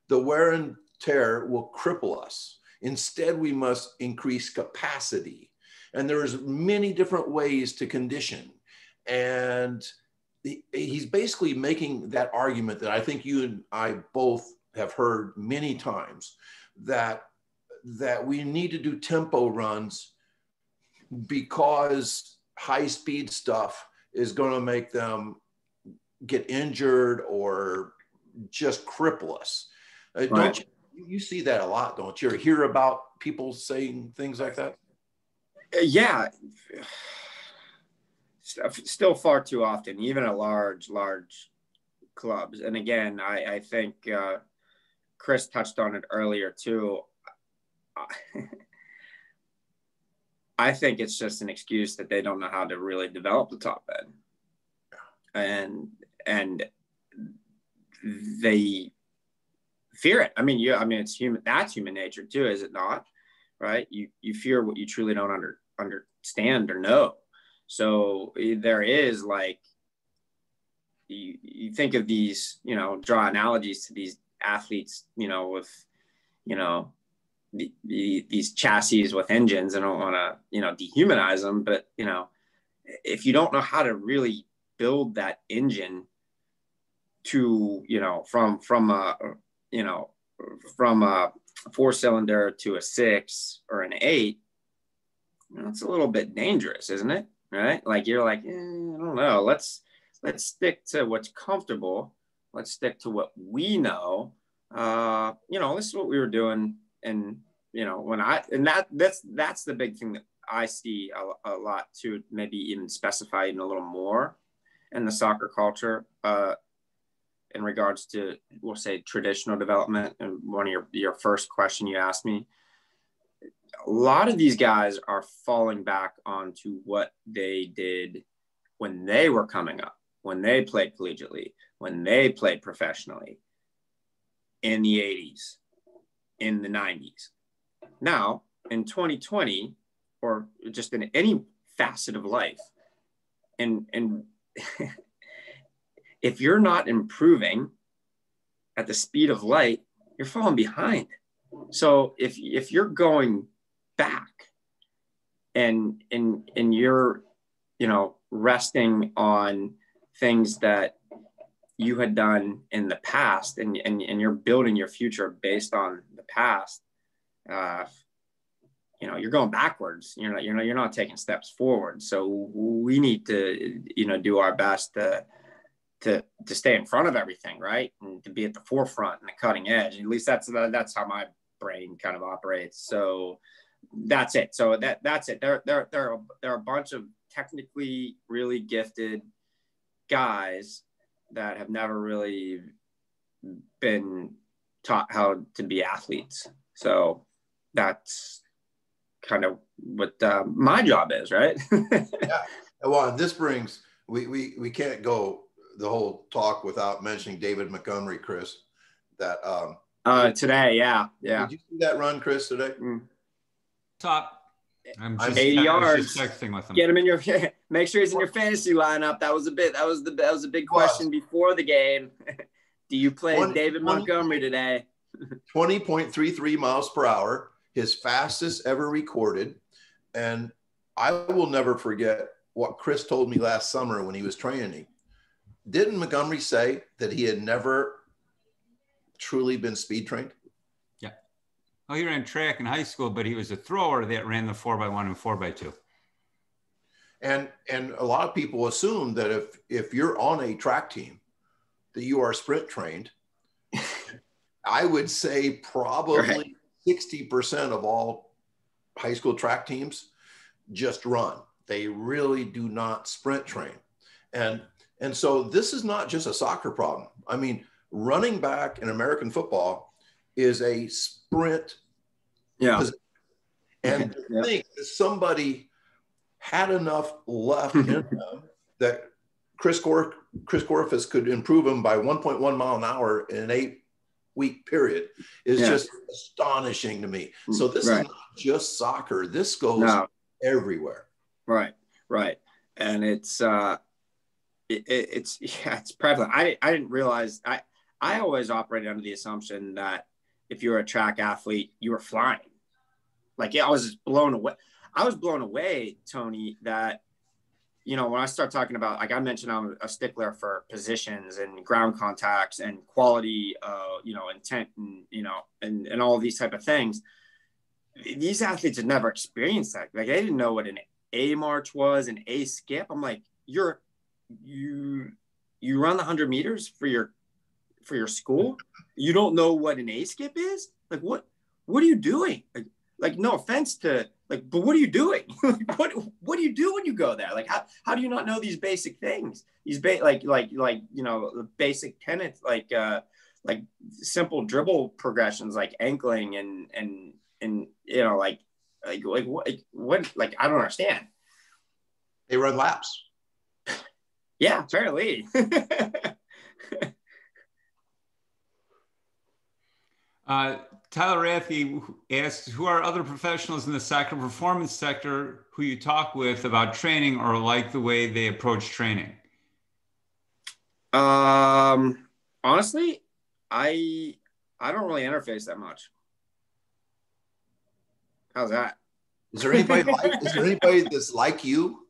the wear and tear will cripple us. Instead, we must increase capacity. And there's many different ways to condition. And he's basically making that argument that I think you and I both have heard many times, that we need to do tempo runs because high speed stuff is going to make them get injured or just cripple us. Don't you see that a lot, don't you? Or hear about people saying things like that? Yeah. Still far too often, even at large clubs. And again, I think Chris touched on it earlier too. I think it's just an excuse that they don't know how to really develop the top end, and they fear it. I mean, it's human. That's human nature too, is it not? Right? You fear what you truly don't understand or know. So there is, like, you think of these, you know, draw analogies to these athletes, you know, with, you know, these chassis with engines. I don't want to, you know, dehumanize them, but, you know, if you don't know how to really build that engine to, you know, from a 4-cylinder to a 6 or an 8, you know, it's a little bit dangerous, isn't it? Right? Like, you're like, I don't know. Let's stick to what's comfortable. Let's stick to what we know. You know, this is what we were doing. And, you know, that's the big thing that I see a lot too, maybe even specify even a little more in the soccer culture, in regards to, we'll say, traditional development. And one of your first question you asked me, a lot of these guys are falling back onto what they did when they were coming up, when they played collegiately, when they played professionally in the 80s, in the 90s. Now, in 2020, or just in any facet of life, and if you're not improving at the speed of light, you're falling behind. So if you're going back and you're, you know, resting on things that you had done in the past, and you're building your future based on the past, you know, you're going backwards. You're not taking steps forward. So we need to, you know, do our best to stay in front of everything, right? And to be at the forefront and the cutting edge. At least that's how my brain kind of operates. So that's it. So that's it. There are a bunch of technically really gifted guys that have never really been taught how to be athletes. So that's kind of what my job is, right? Yeah. Well, this brings, we can't go the whole talk without mentioning David Montgomery, Chris. That today, yeah. Did you see that run, Chris, today? Top. I'm just 80 yards. Just texting with him. Get him in your. Make sure he's in your fantasy lineup. That was a big question before the game. Do you play David Montgomery today? 20.33 miles per hour, his fastest ever recorded. And I will never forget what Chris told me last summer when he was training. Didn't Montgomery say that he had never truly been speed trained? Yeah. Well, he ran track in high school, but he was a thrower that ran the 4x1 and 4x2. And a lot of people assume that if you're on a track team, that you are sprint trained. I would say probably 60% of all high school track teams just run. They really do not sprint train. And so this is not just a soccer problem. I mean, running back in American football is a sprint. Yeah. Position. And I think that somebody had enough left in them that Chris Gorfus could improve him by 1.1 mile an hour in an 8-week period is just astonishing to me. So this is not just soccer. This goes everywhere. Right. And it's prevalent. I didn't realize, I always operated under the assumption that if you're a track athlete, you were flying. Like, I was just blown away. I was blown away, Tony, that, you know, when I start talking about, like I mentioned, I'm a stickler for positions and ground contacts and quality, you know, intent and, you know, and all these type of things. These athletes had never experienced that. Like, they didn't know what an A march was, an A skip. I'm like, you run the 100 meters for your school. You don't know what an A skip is? Like, what are you doing? Like, no offense to, like, but what are you doing? what do you do when you go there? Like, how do you not know these basic things? These like, you know, the basic tenets, like simple dribble progressions, like ankling and, you know, like what, like, I don't understand. They run laps. Yeah, apparently. Tyler Rathie asks, who are other professionals in the soccer performance sector who you talk with about training or like the way they approach training? Honestly, I don't really interface that much. How's that? Is there anybody that's like you?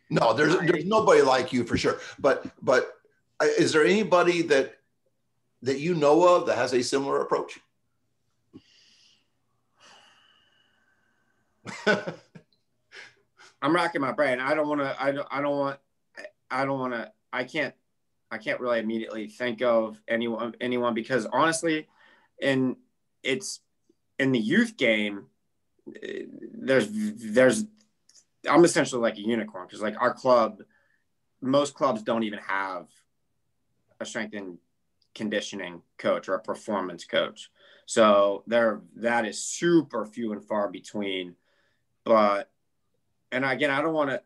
No, there's nobody like you for sure. But is there anybody that you know of that has a similar approach? I'm racking my brain. I can't really immediately think of anyone because honestly, it's in the youth game, I'm essentially like a unicorn because like our club, most clubs don't even have a strength and conditioning coach or a performance coach. So that is super few and far between. But, and again, I don't want to,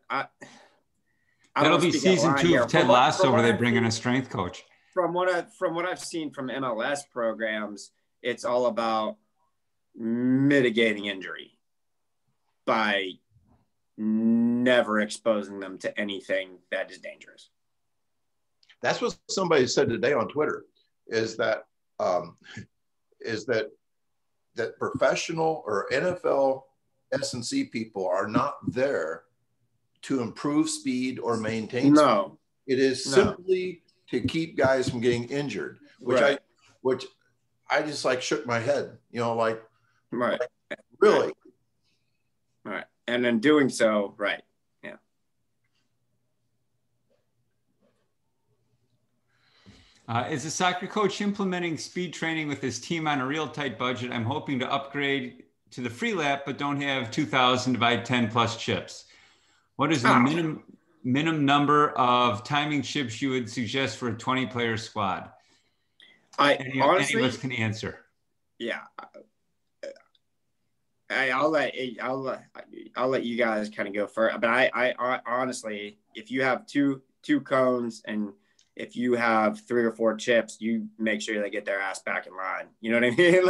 that'll be season 2 of Ted Lasso where they bring in a strength coach. From what I've seen from MLS programs, it's all about mitigating injury by never exposing them to anything that is dangerous. That's what somebody said today on Twitter, is that professional or NFL S&C people are not there to improve speed or maintain speed. It is simply to keep guys from getting injured, which I just like shook my head, you know, like, really? Right. And then doing so, right. Yeah. Is a soccer coach implementing speed training with his team on a real tight budget? I'm hoping to upgrade to the free lap, but don't have 2,000 by 10 plus chips. What is the minimum number of timing chips you would suggest for a 20-player squad? Honestly, any of us can answer. Yeah. I'll let you guys kind of go first. But I honestly, if you have two cones and if you have 3 or 4 chips, you make sure they get their ass back in line. You know what I mean?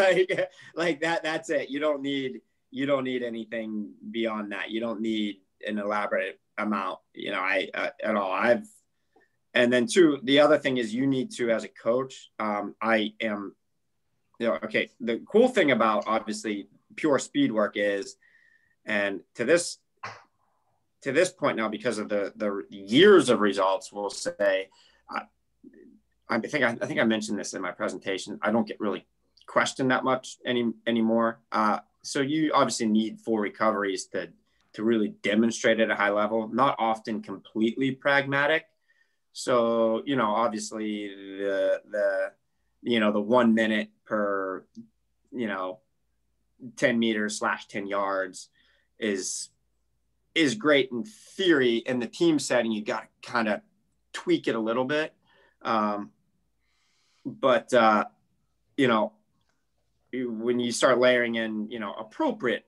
like that. That's it. You don't need anything beyond that. You don't need an elaborate amount. You know, at all. And then two, the other thing is you need to, as a coach, I am, okay, the cool thing about obviously pure speed work is, and to this point now, because of the years of results, we'll say, I think I mentioned this in my presentation. I don't get really questioned that much anymore. So you obviously need full recoveries to really demonstrate at a high level, not often completely pragmatic. So, obviously the 1 minute per, 10 meters / 10 yards is great in theory. In the team setting, you got to kind of tweak it a little bit. But when you start layering in, appropriate,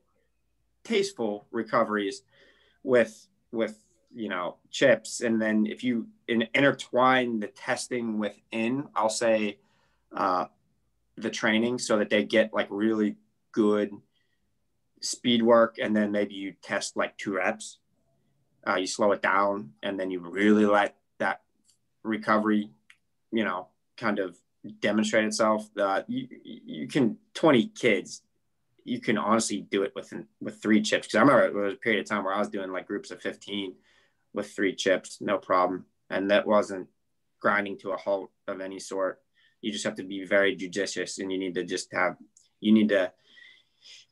tasteful recoveries with chips, and then if you intertwine the testing within, I'll say, the training, so that they get like really good speed work, and then maybe you test like 2 reps, you slow it down, and then you really let that recovery, kind of demonstrate itself. You can 20 kids, you can honestly do it with 3 chips. Because I remember there was a period of time where I was doing like groups of 15 with 3 chips, no problem, and that wasn't grinding to a halt of any sort. You just have to be very judicious, and you need to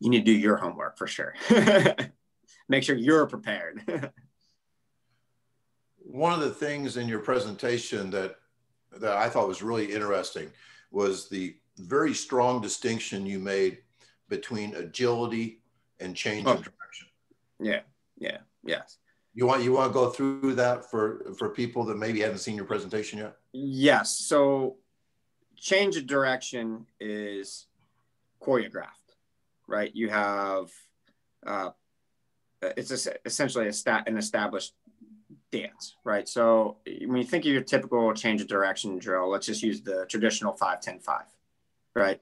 do your homework for sure. Make sure you're prepared. One of the things in your presentation that I thought was really interesting was the very strong distinction you made between agility and change of direction. Yes. You want to go through that for people that maybe haven't seen your presentation yet? Yes. So change of direction is choreographed, right? You have it's essentially an established dance, right? So when you think of your typical change of direction drill, let's just use the traditional 5-10-5, right?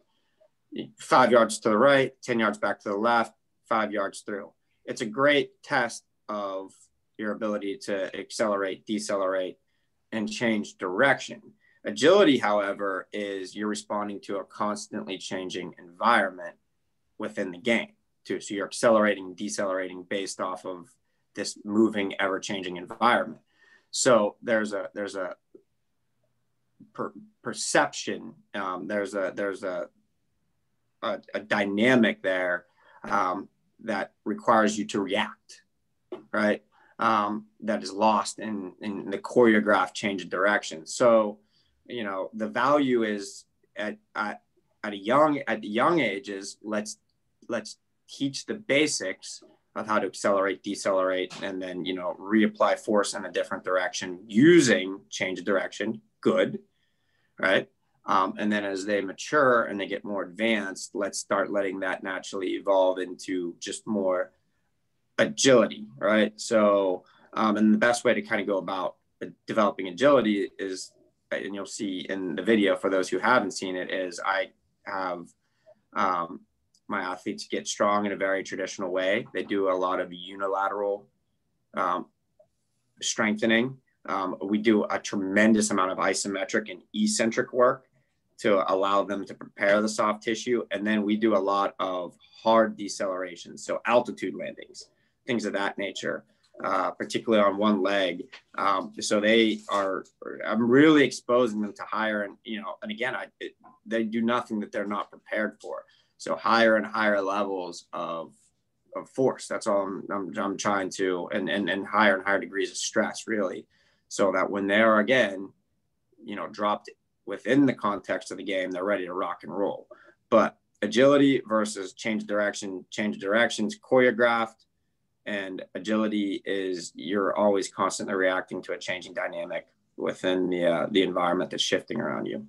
5 yards to the right, 10 yards back to the left, 5 yards through. It's a great test of your ability to accelerate, decelerate, and change direction. Agility, however, is you're responding to a constantly changing environment within the game too. So you're accelerating, decelerating based off of this moving, ever-changing environment. So there's a perception. There's a dynamic there that requires you to react, right? That is lost in the choreographed change of direction. So, the value is at young ages, let's teach the basics of how to accelerate, decelerate, and then, reapply force in a different direction using change of direction. Good, right? And then as they mature and they get more advanced, let's start letting that naturally evolve into just more agility, right? So, and the best way to kind of go about developing agility is, and you'll see in the video for those who haven't seen it, is I have my athletes get strong in a very traditional way. They do a lot of unilateral strengthening. We do a tremendous amount of isometric and eccentric work to allow them to prepare the soft tissue. And then we do a lot of hard deceleration, so altitude landings, things of that nature, particularly on one leg. So I'm really exposing them to higher, and and again, they do nothing that they're not prepared for. So higher and higher levels of force. That's all I'm trying to, and higher degrees of stress, really, so that when they're again, dropped within the context of the game, they're ready to rock and roll. But agility versus change of directions, choreographed, and agility is you're always constantly reacting to a changing dynamic within the environment that's shifting around you.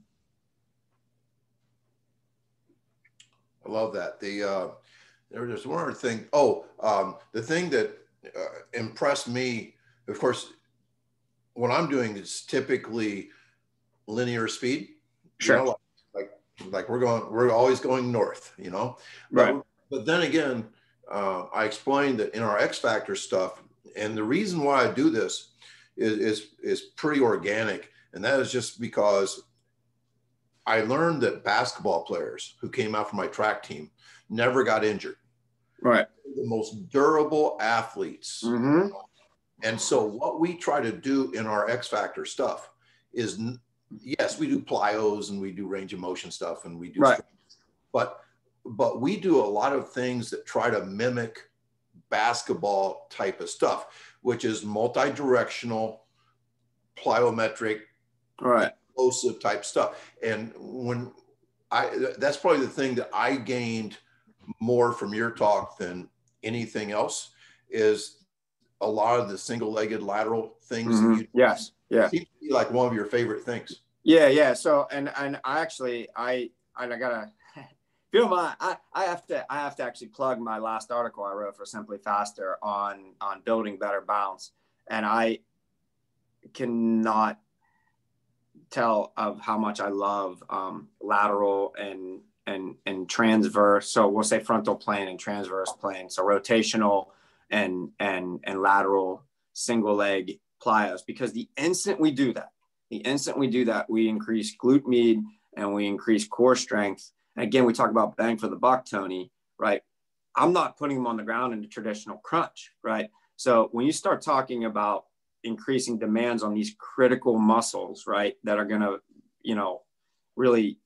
I love that. There's one other thing. The thing that impressed me, of course, what I'm doing is typically linear speed. Sure. Like we're always going north, Right. But then again, I explained that in our X Factor stuff, and the reason why I do this is pretty organic. And that is just because I learned that basketball players who came out from my track team never got injured. Right. The most durable athletes. Mm-hmm. And so what we try to do in our X Factor stuff is, yes, we do plyos and we do range of motion stuff and we do, right. but we do a lot of things that try to mimic basketball type of stuff, which is multi-directional, plyometric, right, explosive type stuff. And that's probably the thing that I gained more from your talk than anything else is a lot of the single-legged lateral things. Mm-hmm. That yes. Yeah. Seems to be like one of your favorite things. Yeah. Yeah. So, and I actually, I gotta feel I have to actually plug my last article I wrote for Simply Faster on building better bounce. And I cannot tell of how much I love lateral and transverse. So we'll say frontal plane and transverse plane. So rotational and lateral single leg plyos, because the instant we do that, we increase glute med and we increase core strength. And again, we talk about bang for the buck, Tony, right? I'm not putting them on the ground in the traditional crunch, right? So when you start talking about increasing demands on these critical muscles, right, that are going to, really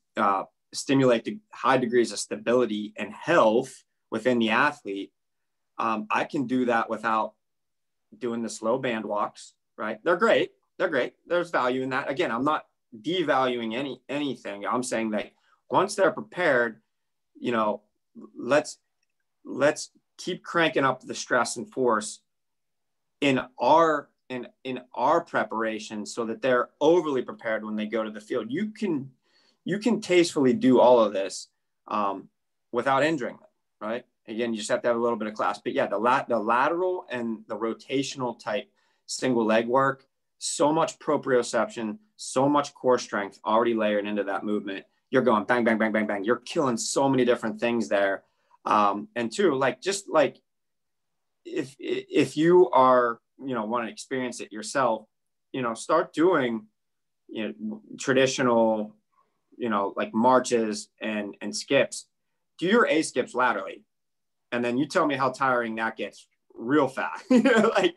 stimulate the high degrees of stability and health within the athlete, I can do that without doing the slow band walks, right? They're great. There's value in that. Again, I'm not devaluing anything. I'm saying that once they're prepared, let's keep cranking up the stress and force in our preparation so that they're overly prepared when they go to the field. You can tastefully do all of this without injuring them, right? Again, you just have to have a little bit of class. But yeah, the lateral and the rotational type single leg work, so much proprioception, so much core strength already layered into that movement. You're going bang, bang, bang, bang, bang. You're killing so many different things there. And two, if you are, want to experience it yourself, start doing, traditional, like marches and skips. Do your A skips laterally. And then you tell me how tiring that gets real fast. Compared,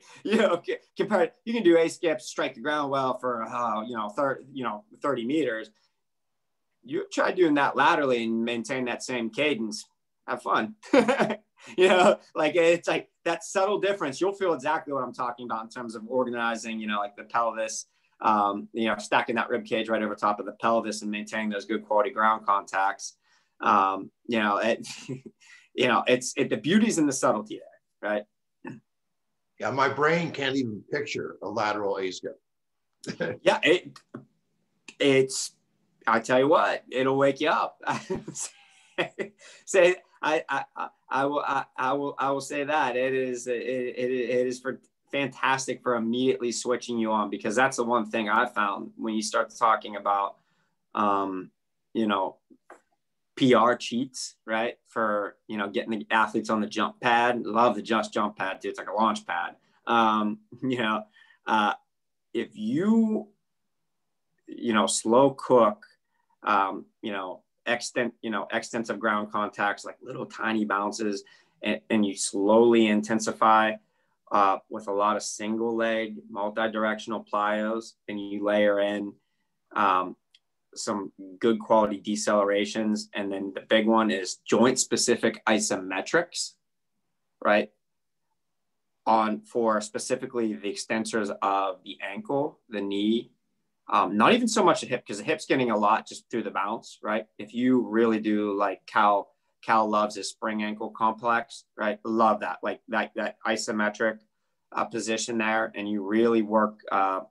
you can do A skips, strike the ground well for, 30 meters. You try doing that laterally and maintain that same cadence. Have fun. It's like that subtle difference. You'll feel exactly what I'm talking about in terms of organizing, like the pelvis, stacking that rib cage right over top of the pelvis and maintaining those good quality ground contacts. The beauty's in the subtlety there, right? Yeah, my brain can't even picture a lateral A skip. Yeah, it's. I tell you what, it'll wake you up. Say, I will say that it is fantastic for immediately switching you on, because that's the one thing I found when you start talking about, PR cheats, right? For, getting the athletes on the jump pad. Love the Just Jump pad too. It's like a launch pad. If you, slow cook, extensive ground contacts, like little tiny bounces, and you slowly intensify with a lot of single leg, multi-directional plyos, and you layer in some good quality decelerations. And then the big one is joint specific isometrics, right? For specifically the extensors of the ankle, the knee, not even so much the hip, because the hip's getting a lot just through the bounce, right? If you really do like Cal loves his spring ankle complex, right? Love that, like that isometric position there. And you really work the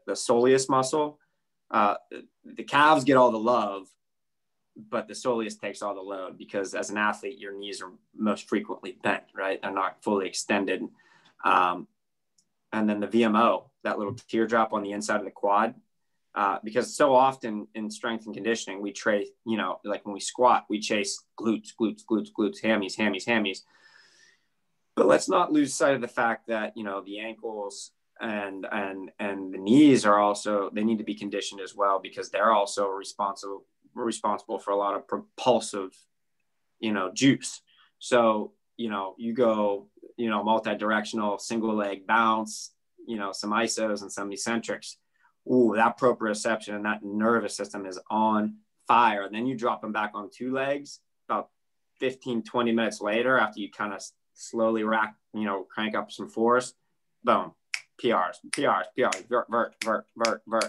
soleus muscle. The calves get all the love, but the soleus takes all the load, because as an athlete, your knees are most frequently bent, right? They're not fully extended. And then the VMO, that little teardrop on the inside of the quad, because so often in strength and conditioning, we trace, like when we squat, we chase glutes, hammies. But let's not lose sight of the fact that, the ankles and the knees are also, they need to be conditioned as well, because they're also responsible for a lot of propulsive, juice. So, you go, multi-directional single leg bounce, some isos and some eccentrics. Ooh, that proprioception and that nervous system is on fire. And then you drop them back on 2 legs about 15, 20 minutes later, after you kind of slowly crank up some force, boom, PRs, vert.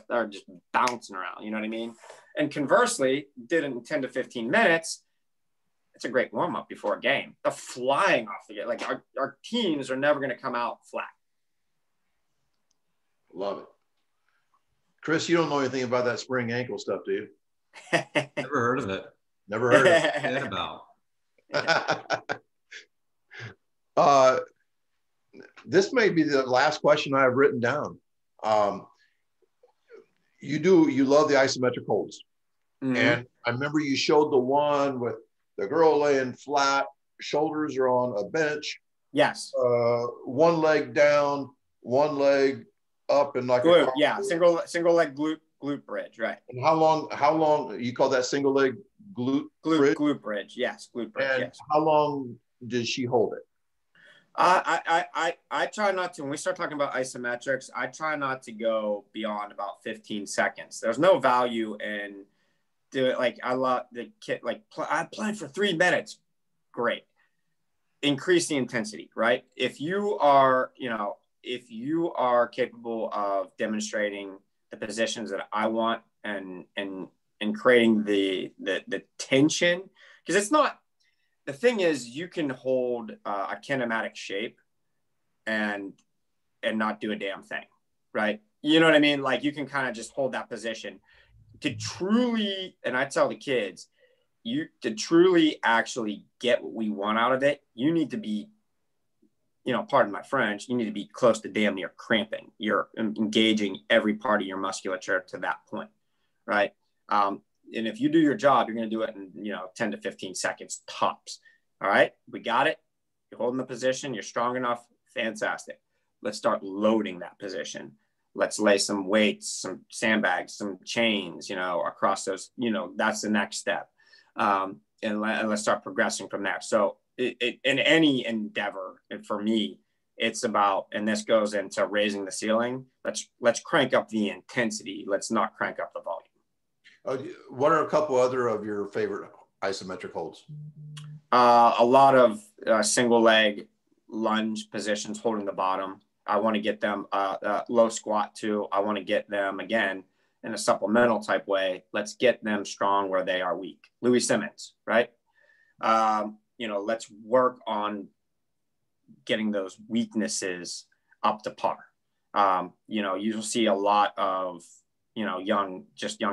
They're just bouncing around, you know what I mean? And conversely, did it in 10 to 15 minutes, it's a great warm-up before a game. The flying off the game, like our teams are never going to come out flat. Love it. Chris, you don't know anything about that spring ankle stuff, do you? Never heard of it. Never heard of it. Forget about. This may be the last question I have written down. You love the isometric holds. Mm-hmm. And I remember you showed the one with the girl laying flat, shoulders are on a bench. Yes. One leg down, one leg up, and like glute. Single leg glute bridge, right? And how long you call that single leg glute bridge? Yes, glute bridge. And yes. How long did she hold it? I try not to, when we start talking about isometrics, I try not to go beyond about 15 seconds. There's no value in do it. Like, I love the kid, like I planned for 3 minutes. Great. Increase the intensity, right? If you are capable of demonstrating the positions that I want and creating the tension, because it's not, the thing is, you can hold a kinematic shape and not do a damn thing, right? You know what I mean? Like, you can kind of just hold that position to truly, and I tell the kids, to truly actually get what we want out of it, you need to be, pardon my French, you need to be close to damn near cramping. You're engaging every part of your musculature to that point, right? And if you do your job, you're going to do it in, 10 to 15 seconds tops. All right, we got it. You're holding the position. You're strong enough. Fantastic. Let's start loading that position. Let's lay some weights, some sandbags, some chains, across those, that's the next step. And let's start progressing from there. So in any endeavor, and for me, it's about, and this goes into raising the ceiling. Let's crank up the intensity. Let's not crank up the volume. What are a couple other of your favorite isometric holds? A lot of single leg lunge positions, holding the bottom. I want to get them low squat too. I want to get them, again, in a supplemental type way. Let's get them strong where they are weak. Louis Simmons, right? Let's work on getting those weaknesses up to par. You'll see a lot of, young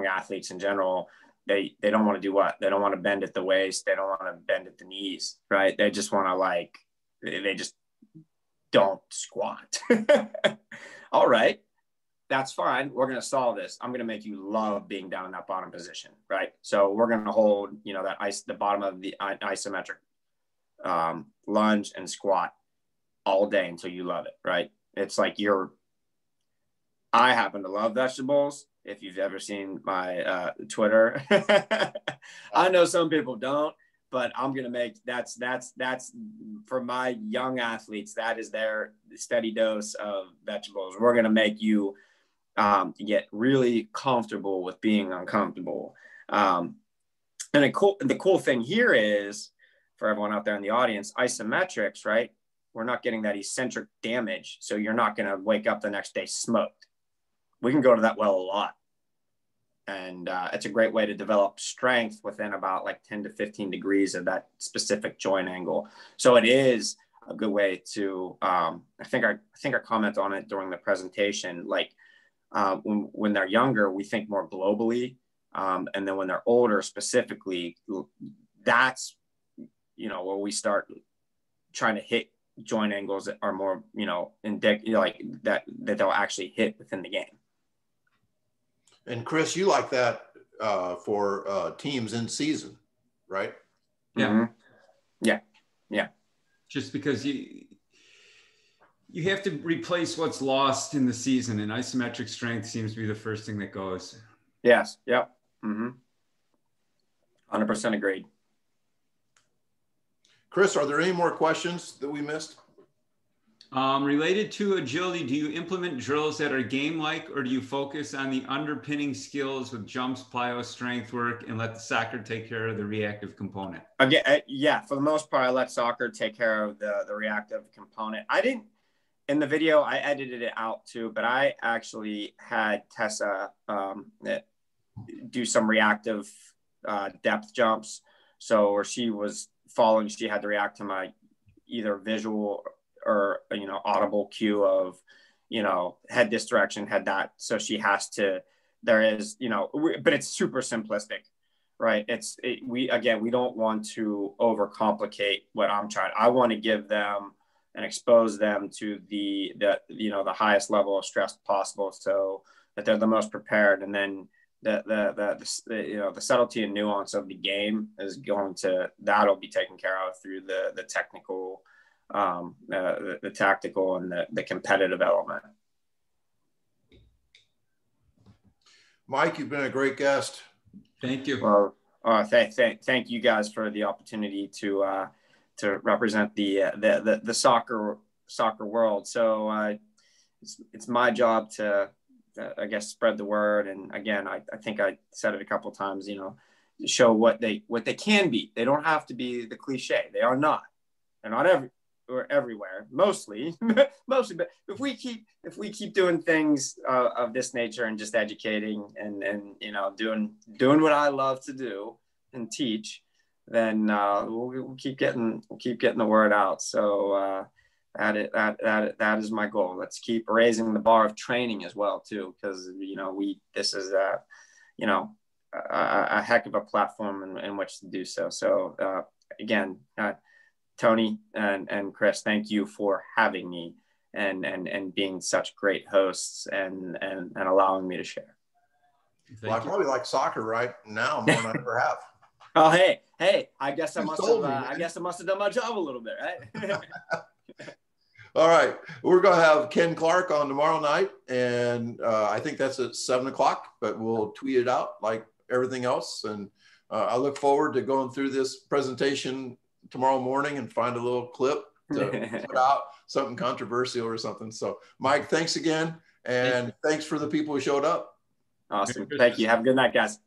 athletes in general. They don't want to do what? They don't want to bend at the waist. They don't want to bend at the knees, right? They just want to they just don't squat. All right, that's fine. We're going to solve this. I'm going to make you love being down in that bottom position, right? So we're going to hold, the bottom of the isometric lunge and squat all day until you love it, right? It's like I happen to love vegetables. If you've ever seen my Twitter, I know some people don't, but I'm going to make, that's for my young athletes, that is their steady dose of vegetables. We're going to make you get really comfortable with being uncomfortable. And the cool thing here is, for everyone out there in the audience, isometrics, right? We're not getting that eccentric damage. So you're not going to wake up the next day smoked. We can go to that well a lot. And it's a great way to develop strength within about 10 to 15 degrees of that specific joint angle. So it is a good way to, I think I comment on it during the presentation, when they're younger, we think more globally. And then when they're older, specifically, that's, where we start trying to hit joint angles that are more, that they'll actually hit within the game. And Chris, you like that for teams in season, right? Yeah. Mm-hmm. Yeah. Just because You have to replace what's lost in the season, and isometric strength seems to be the first thing that goes. Yes. Yep. 100% agreed. Chris, are there any more questions that we missed? Related to agility, do you implement drills that are game-like, or do you focus on the underpinning skills with jumps, plyo, strength work, and let the soccer take care of the reactive component? Again, yeah, for the most part, I let soccer take care of the reactive component. I didn't, in the video, I edited it out too, but I actually had Tessa do some reactive depth jumps. So where she was falling, she had to react to my either visual or, audible cue of, head this direction, head that. So she has to, there is, but it's super simplistic, right? We don't want to overcomplicate what I'm trying. I want to give them and expose them to the highest level of stress possible so that they're the most prepared. And then the subtlety and nuance of the game that'll be taken care of through the technical, the tactical and the competitive element. Mike, you've been a great guest. Thank you. Well, thank you guys for the opportunity to represent the soccer world. So it's my job to, I guess, spread the word. And again, I think I said it a couple of times, show what they can be. They don't have to be the cliche. They are not. They're not everywhere, mostly, but if we keep doing things of this nature and just educating and doing what I love to do and teach, then we'll keep getting the word out. So that is my goal. Let's keep raising the bar of training as well too, because this is a heck of a platform in which to do so. So again, Tony and Chris, thank you for having me and being such great hosts and allowing me to share. Well, I probably like soccer right now more than I ever have. Oh, hey! I guess I must have done my job a little bit, right? All right, we're going to have Ken Clark on tomorrow night, and I think that's at 7:00. But we'll tweet it out like everything else, and I look forward to going through this presentation tomorrow morning and find a little clip to put out, something controversial or something. So, Mike, thanks again, and thanks for the people who showed up. Awesome. Thank you. Have a good night, guys.